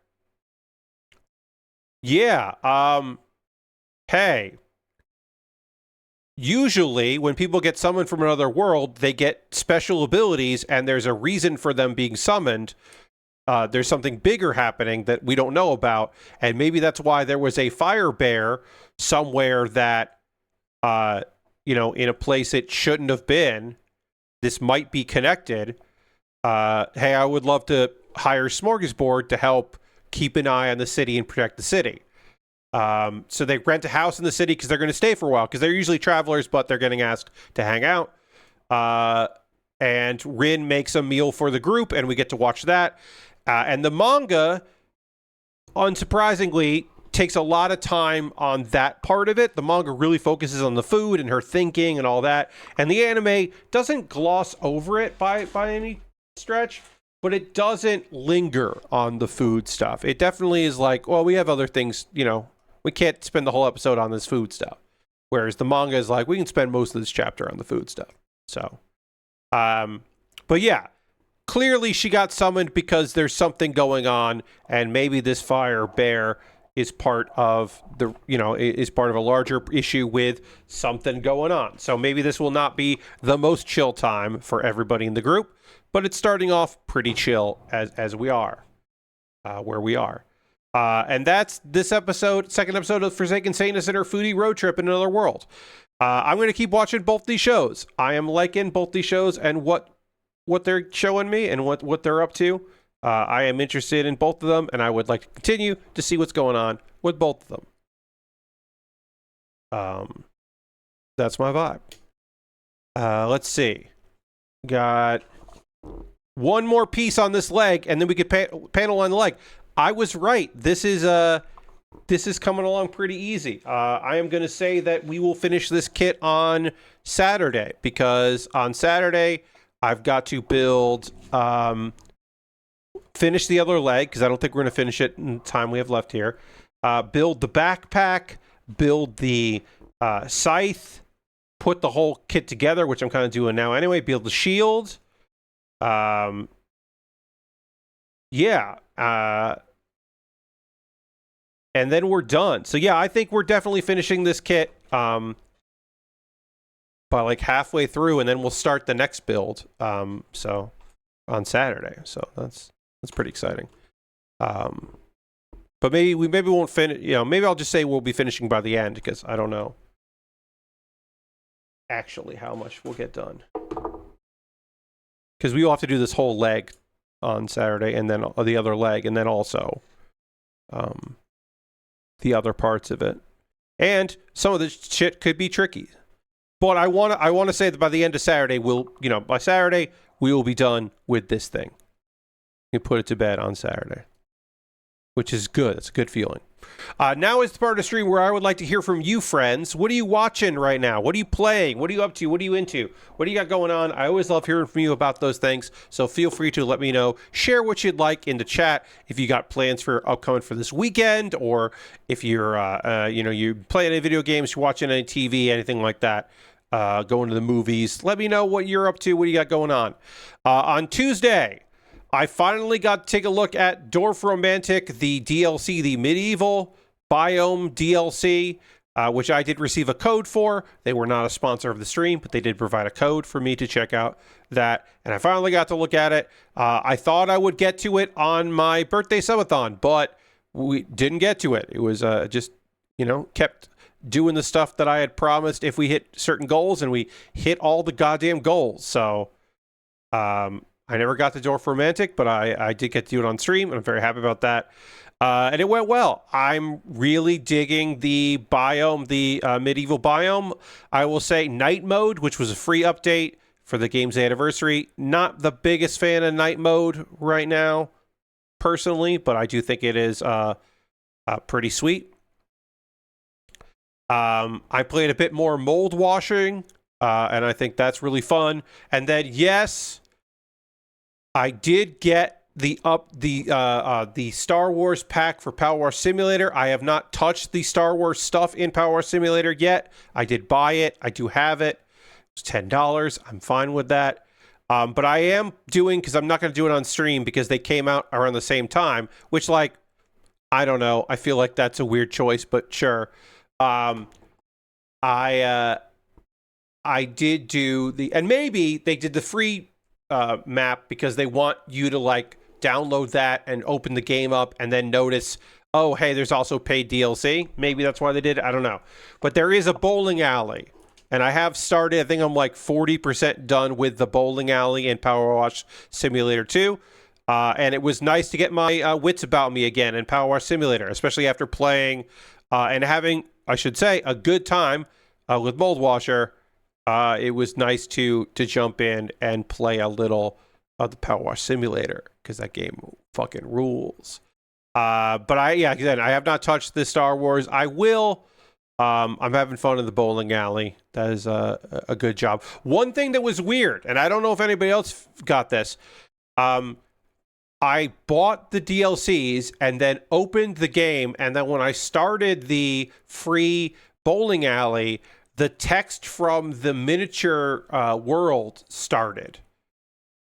yeah, hey, usually when people get summoned from another world, they get special abilities, and there's a reason for them being summoned. There's something bigger happening that we don't know about, and maybe that's why there was a fire bear somewhere that, in a place it shouldn't have been. This might be connected. Hey, I would love to hire Smorgasbord to help keep an eye on the city and protect the city. So they rent a house in the city because they're going to stay for a while, because they're usually travelers, but they're getting asked to hang out. And Rin makes a meal for the group, and we get to watch that. And the manga, unsurprisingly, takes a lot of time on that part of it. The manga really focuses on the food and her thinking and all that. And the anime doesn't gloss over it by any stretch, but it doesn't linger on the food stuff. It definitely is like, well, we have other things, we can't spend the whole episode on this food stuff. Whereas the manga is like, we can spend most of this chapter on the food stuff. So, but yeah, clearly she got summoned because there's something going on, and maybe this fire bear is part of is part of a larger issue with something going on. So maybe this will not be the most chill time for everybody in the group, but it's starting off pretty chill as we are, where we are. And that's this episode, second episode of Forsaken Saintess and her Foodie road trip in another world. I'm going to keep watching both these shows. I am liking both these shows and what what they're showing me and what they're up to. I am interested in both of them, and I would like to continue to see what's going on with both of them. That's my vibe. Let's see. Got one more piece on this leg, and then we could panel on the leg. I was right. This is coming along pretty easy. I am going to say that we will finish this kit on Saturday, because on Saturday I've got to build, finish the other leg, because I don't think we're going to finish it in the time we have left here. Build the backpack, build the scythe, put the whole kit together, which I'm kind of doing now anyway, build the shield. Yeah. And then we're done. So yeah, I think we're definitely finishing this kit by like halfway through, and then we'll start the next build. So on Saturday. So that's pretty exciting. But maybe we won't finish. You know, maybe I'll just say we'll be finishing by the end, because I don't know actually how much we'll get done. Because we will have to do this whole leg on Saturday, and then the other leg, and then also the other parts of it. And some of this shit could be tricky. But I want to say that by the end of Saturday, by Saturday, we will be done with this thing. You put it to bed on Saturday, which is good. It's a good feeling. Now is the part of the stream where I would like to hear from you, friends. What are you watching right now? What are you playing? What are you up to? What are you into? What do you got going on? I always love hearing from you about those things, so feel free to let me know. Share what you'd like in the chat if you got plans for upcoming for this weekend, or if you're, you're playing any video games, you're watching any TV, anything like that, going to the movies. Let me know what you're up to, what you got going on. On Tuesday, I finally got to take a look at Dwarf Romantic, the DLC, the medieval biome DLC, which I did receive a code for. They were not a sponsor of the stream, but they did provide a code for me to check out that. And I finally got to look at it. I thought I would get to it on my birthday subathon, but we didn't get to it. It was just, kept doing the stuff that I had promised if we hit certain goals, and we hit all the goddamn goals. So, I never got to Dwarf Romantic, but I did get to do it on stream, and I'm very happy about that. And it went well. I'm really digging the biome, the medieval biome. I will say night mode, which was a free update for the game's anniversary. Not the biggest fan of night mode right now, personally, but I do think it is pretty sweet. I played a bit more mold washing, and I think that's really fun. And then, yes, I did get the Star Wars pack for Power Wash Simulator. I have not touched the Star Wars stuff in Power Wash Simulator yet. I did buy it. I do have it. It's $10. I'm fine with that. But I am doing, because I'm not going to do it on stream because they came out around the same time, which, like, I don't know. I feel like that's a weird choice, but sure. I did do and maybe they did the free map because they want you to like download that and open the game up and then notice, oh, hey, there's also paid DLC. Maybe that's why they did it. I don't know. But there is a bowling alley, and I have started. I think I'm like 40% done with the bowling alley in Power Wash Simulator 2. And it was nice to get my wits about me again in Power Wash Simulator, especially after playing and having, I should say, a good time with Mold Washer. It was nice to jump in and play a little of the Power Wash Simulator, because that game fucking rules. But I have not touched the Star Wars. I will. I'm having fun in the bowling alley. That is a good job. One thing that was weird, and I don't know if anybody else got this. I bought the DLCs and then opened the game, and then when I started the free bowling alley, the text from the miniature world started.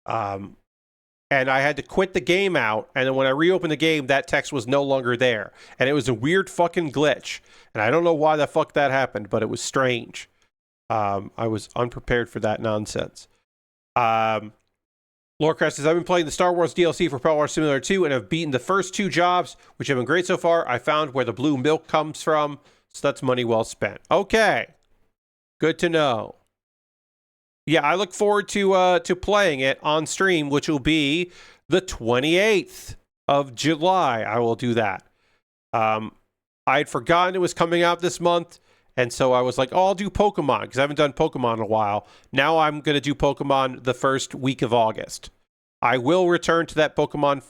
And I had to quit the game out, and then when I reopened the game, that text was no longer there. And it was a weird fucking glitch. And I don't know why the fuck that happened, but it was strange. I was unprepared for that nonsense. Lorecrest says, I've been playing the Star Wars DLC for Power Wash Simulator 2 and have beaten the first 2 jobs, which have been great so far. I found where the blue milk comes from, so that's money well spent. Okay. Good to know. Yeah, I look forward to playing it on stream, which will be the 28th of July. I will do that. I had forgotten it was coming out this month, and so I was like, oh, I'll do Pokemon, because I haven't done Pokemon in a while. Now I'm going to do Pokemon the first week of August. I will return to that Pokemon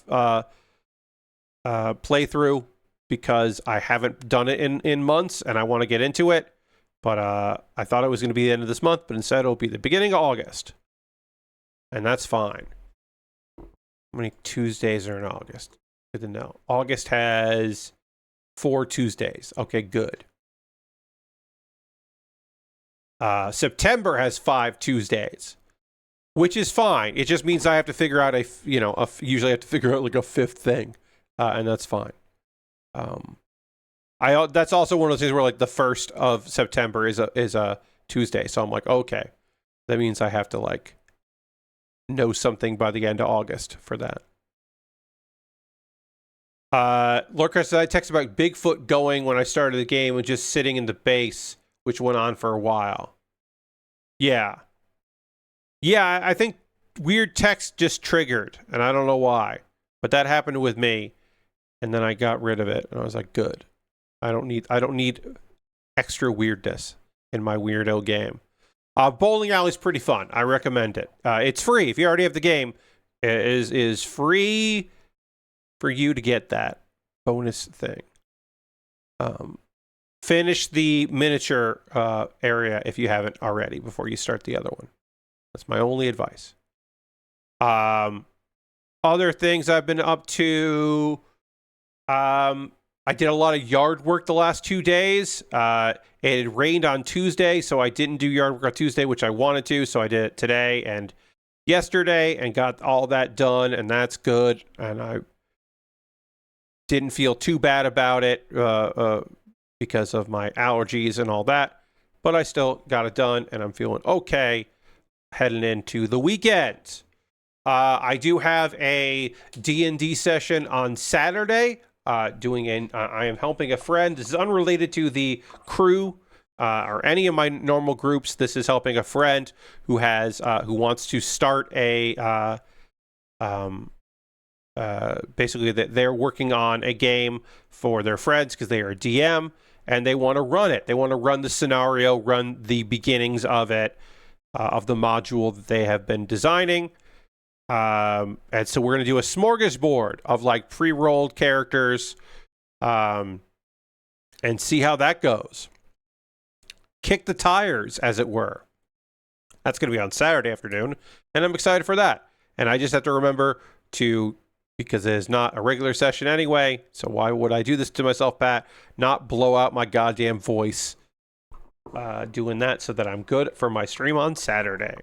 playthrough, because I haven't done it in months, and I want to get into it. But I thought it was going to be the end of this month, but instead it'll be the beginning of August. And that's fine. How many Tuesdays are in August? Good to know. August has 4 Tuesdays. Okay, good. September has 5 Tuesdays, which is fine. It just means I have to figure out usually I have to figure out like a 5th thing, and that's fine. That's also one of those things where like the 1st of September is a Tuesday, so I'm like, okay, that means I have to like know something by the end of August for that. Lorca said I texted about Bigfoot going when I started the game and just sitting in the base, which went on for a while. Yeah, I think weird text just triggered, and I don't know why, but that happened with me, and then I got rid of it, and I was like, good. I don't need extra weirdness in my weirdo game. Bowling Alley is pretty fun. I recommend it. It's free. If you already have the game, it is free for you to get that bonus thing. Finish the miniature area if you haven't already before you start the other one. That's my only advice. Other things I've been up to. I did a lot of yard work the last 2 days. It had rained on Tuesday, so I didn't do yard work on Tuesday, which I wanted to, so I did it today and yesterday and got all that done, and that's good. And I didn't feel too bad about it because of my allergies and all that, but I still got it done, and I'm feeling okay heading into the weekend. I do have a D&D session on Saturday. I am helping a friend. This is unrelated to the crew or any of my normal groups. This is helping a friend who wants to start a basically that they're working on a game for their friends because they are a DM and they want to run it. They want to run the scenario, run the beginnings of it, of the module that they have been designing. And so we're going to do a smorgasbord of like pre-rolled characters and see how that goes. Kick the tires, as it were. That's going to be on Saturday afternoon, and I'm excited for that. And I just have to remember because it is not a regular session anyway, so why would I do this to myself, Pat? Not blow out my goddamn voice doing that so that I'm good for my stream on Saturday.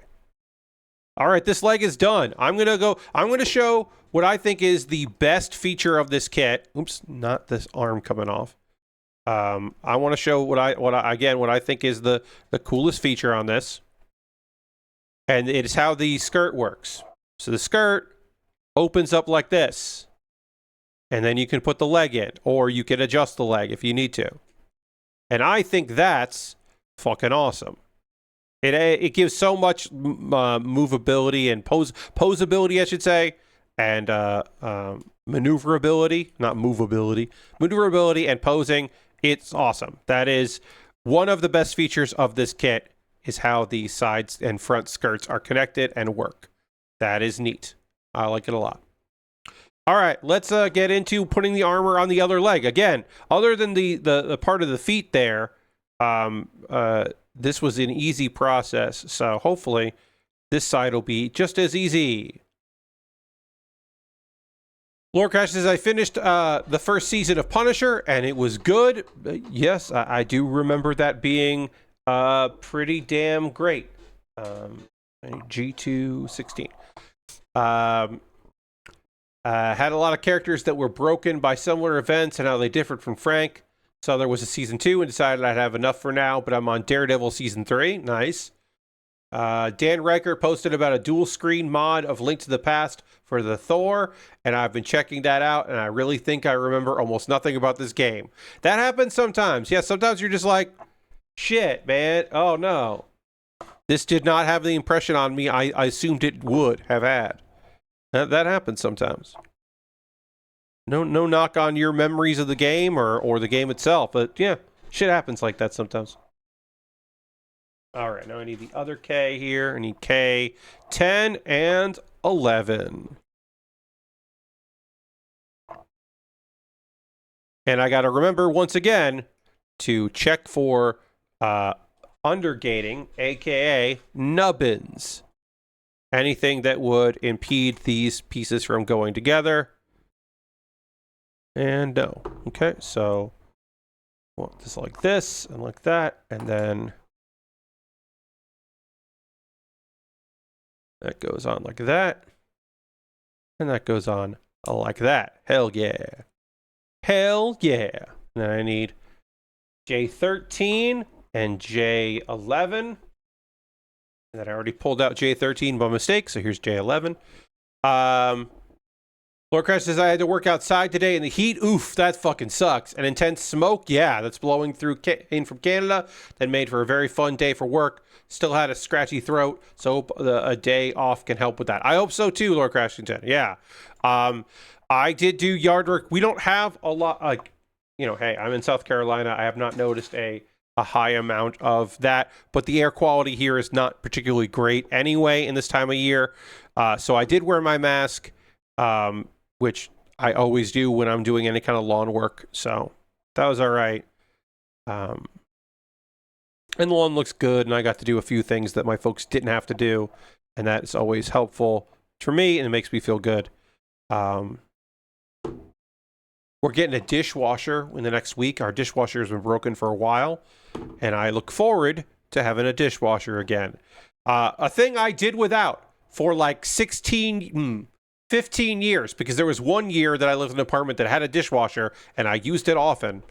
All right, this leg is done. I'm going to show what I think is the best feature of this kit. Oops, not this arm coming off. I want to show what I think is the coolest feature on this. And it is how the skirt works. So the skirt opens up like this. And then you can put the leg in, or you can adjust the leg if you need to. And I think that's fucking awesome. It gives so much movability and posability, I should say, and maneuverability, not movability, maneuverability and posing. It's awesome. That is one of the best features of this kit, is how the sides and front skirts are connected and work. That is neat. I like it a lot. All right, let's get into putting the armor on the other leg. Again, other than the part of the feet there, this was an easy process, so hopefully this side will be just as easy. Lord Crash says, I finished the first season of Punisher, and it was good. Yes, I do remember that being pretty damn great. G216. Had a lot of characters that were broken by similar events and how they differed from Frank. So there was a season 2 and decided I'd have enough for now, but I'm on Daredevil season 3. Nice. Dan Riker posted about a dual screen mod of Link to the Past for the Thor, and I've been checking that out, and I really think I remember almost nothing about this game. That happens sometimes. Yeah, sometimes you're just like, shit, man. Oh, no. This did not have the impression on me I assumed it would have had. That happens sometimes. No knock on your memories of the game or the game itself, but yeah, shit happens like that sometimes. All right, now I need the other K here. I need K 10 and 11. And I got to remember once again to check for undergating, aka nubbins. Anything that would impede these pieces from going together. And no. Okay, so want this like this and like that, and then that goes on like that, and that goes on like that. Hell yeah. Hell yeah. And then I need J13 and J11. And then I already pulled out J13 by mistake, so here's J11. Lord Crash says, I had to work outside today in the heat. Oof, that fucking sucks. An intense smoke, yeah, that's blowing through in from Canada. That made for a very fun day for work. Still had a scratchy throat, so hope a day off can help with that. I hope so too, Lord Crashington. Yeah. I did do yard work. We don't have a lot, like, you know, hey, I'm in South Carolina. I have not noticed a high amount of that, but the air quality here is not particularly great anyway in this time of year. So I did wear my mask, which I always do when I'm doing any kind of lawn work. So that was all right. And the lawn looks good, and I got to do a few things that my folks didn't have to do, and that is always helpful for me, and it makes me feel good. We're getting a dishwasher in the next week. Our dishwasher has been broken for a while, and I look forward to having a dishwasher again. A thing I did without for like 15 years, because there was 1 year that I lived in an apartment that had a dishwasher, and I used it often.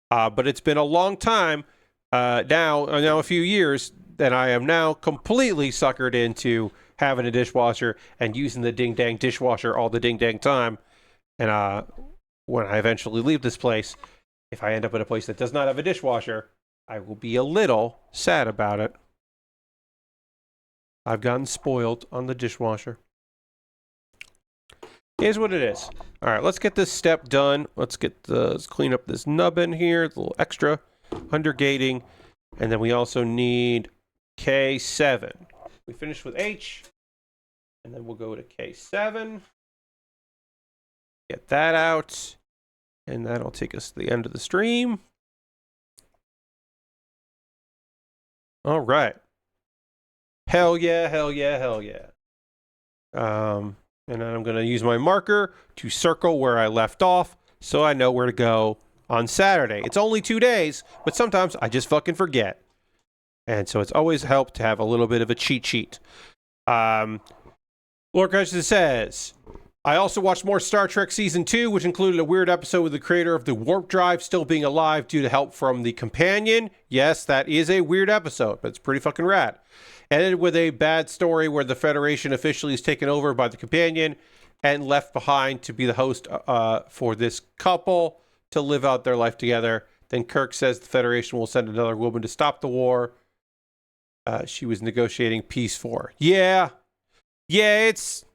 But it's been a long time, now a few years, that I am now completely suckered into having a dishwasher and using the ding-dang dishwasher all the ding-dang time. And when I eventually leave this place, if I end up in a place that does not have a dishwasher, I will be a little sad about it. I've gotten spoiled on the dishwasher. Here's what it is. All right, let's get this step done. Let's clean up this nubbin here, a little extra undergating, and then we also need K7. We finished with H, and then we'll go to K7. Get that out, and that'll take us to the end of the stream. All right. Hell yeah, hell yeah, hell yeah. And then I'm going to use my marker to circle where I left off so I know where to go on Saturday. It's only 2 days, but sometimes I just fucking forget. And so it's always helped to have a little bit of a cheat sheet. Lord Christian says, I also watched more Star Trek Season 2, which included a weird episode with the creator of the warp drive still being alive due to help from the companion. Yes, that is a weird episode, but it's pretty fucking rad. Ended with a bad story where the Federation officially is taken over by the companion and left behind to be the host for this couple to live out their life together. Then Kirk says the Federation will send another woman to stop the war. She was negotiating peace for. Yeah, it's...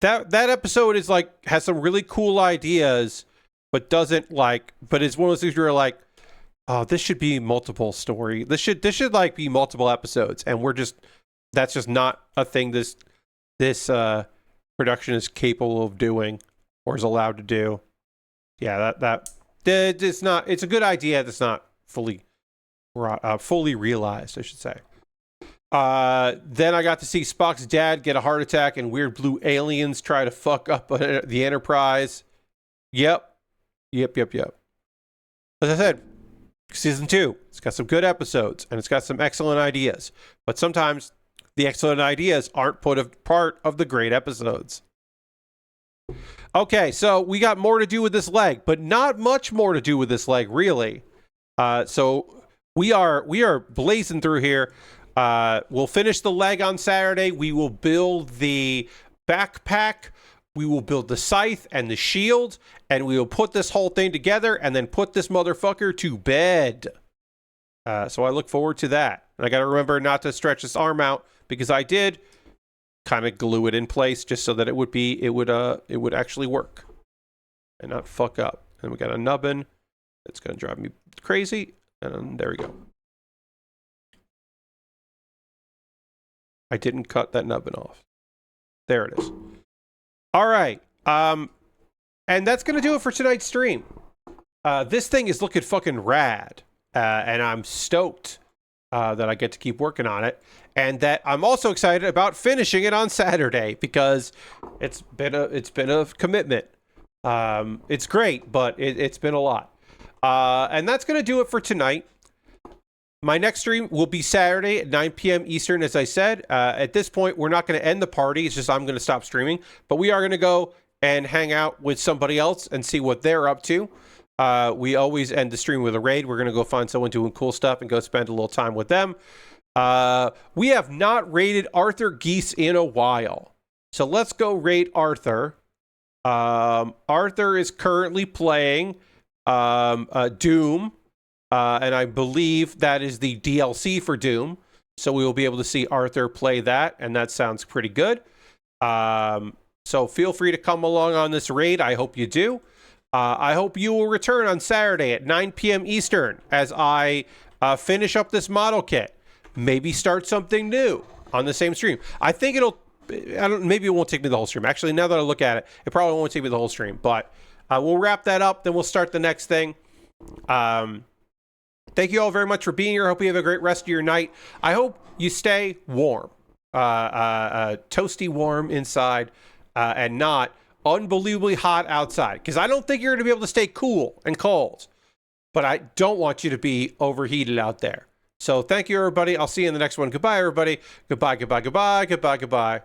That episode is like, has some really cool ideas, but doesn't like, but it's one of those things where you're like, oh, this should be multiple story. This should like be multiple episodes. And that's just not a thing this production is capable of doing or is allowed to do. Yeah, it's not, it's a good idea that's not fully realized, I should say. Then I got to see Spock's dad get a heart attack and weird blue aliens try to fuck up the Enterprise. Yep. As I said, Season 2, it's got some good episodes and it's got some excellent ideas. But sometimes the excellent ideas aren't part of the great episodes. Okay, so we got more to do with this leg, but not much more to do with this leg, really. So we are blazing through here. We'll finish the leg on Saturday. We will build the backpack. We will build the scythe and the shield, and we will put this whole thing together and then put this motherfucker to bed. So I look forward to that. And I got to remember not to stretch this arm out because I did kind of glue it in place just so that it would actually work and not fuck up. And we got a nubbin that's going to drive me crazy. And there we go. I didn't cut that nubbin off. There it is. All right. And that's going to do it for tonight's stream. This thing is looking fucking rad. And I'm stoked that I get to keep working on it. And that I'm also excited about finishing it on Saturday because it's been a commitment. It's great, but it's been a lot. And that's going to do it for tonight. My next stream will be Saturday at 9 p.m. Eastern, as I said. At this point, we're not going to end the party. It's just I'm going to stop streaming. But we are going to go and hang out with somebody else and see what they're up to. We always end the stream with a raid. We're going to go find someone doing cool stuff and go spend a little time with them. We have not raided Arthur Geese in a while. So let's go raid Arthur. Arthur is currently playing Doom. And I believe that is the DLC for Doom. So we will be able to see Arthur play that. And that sounds pretty good. So feel free to come along on this raid. I hope you do. I hope you will return on Saturday at 9 p.m. Eastern as I finish up this model kit. Maybe start something new on the same stream. I think maybe it won't take me the whole stream. Actually, now that I look at it, it probably won't take me the whole stream. But we'll wrap that up. Then we'll start the next thing. Thank you all very much for being here. I hope you have a great rest of your night. I hope you stay warm, toasty warm inside, and not unbelievably hot outside. Because I don't think you're going to be able to stay cool and cold. But I don't want you to be overheated out there. So thank you, everybody. I'll see you in the next one. Goodbye, everybody. Goodbye, goodbye, goodbye, goodbye, goodbye.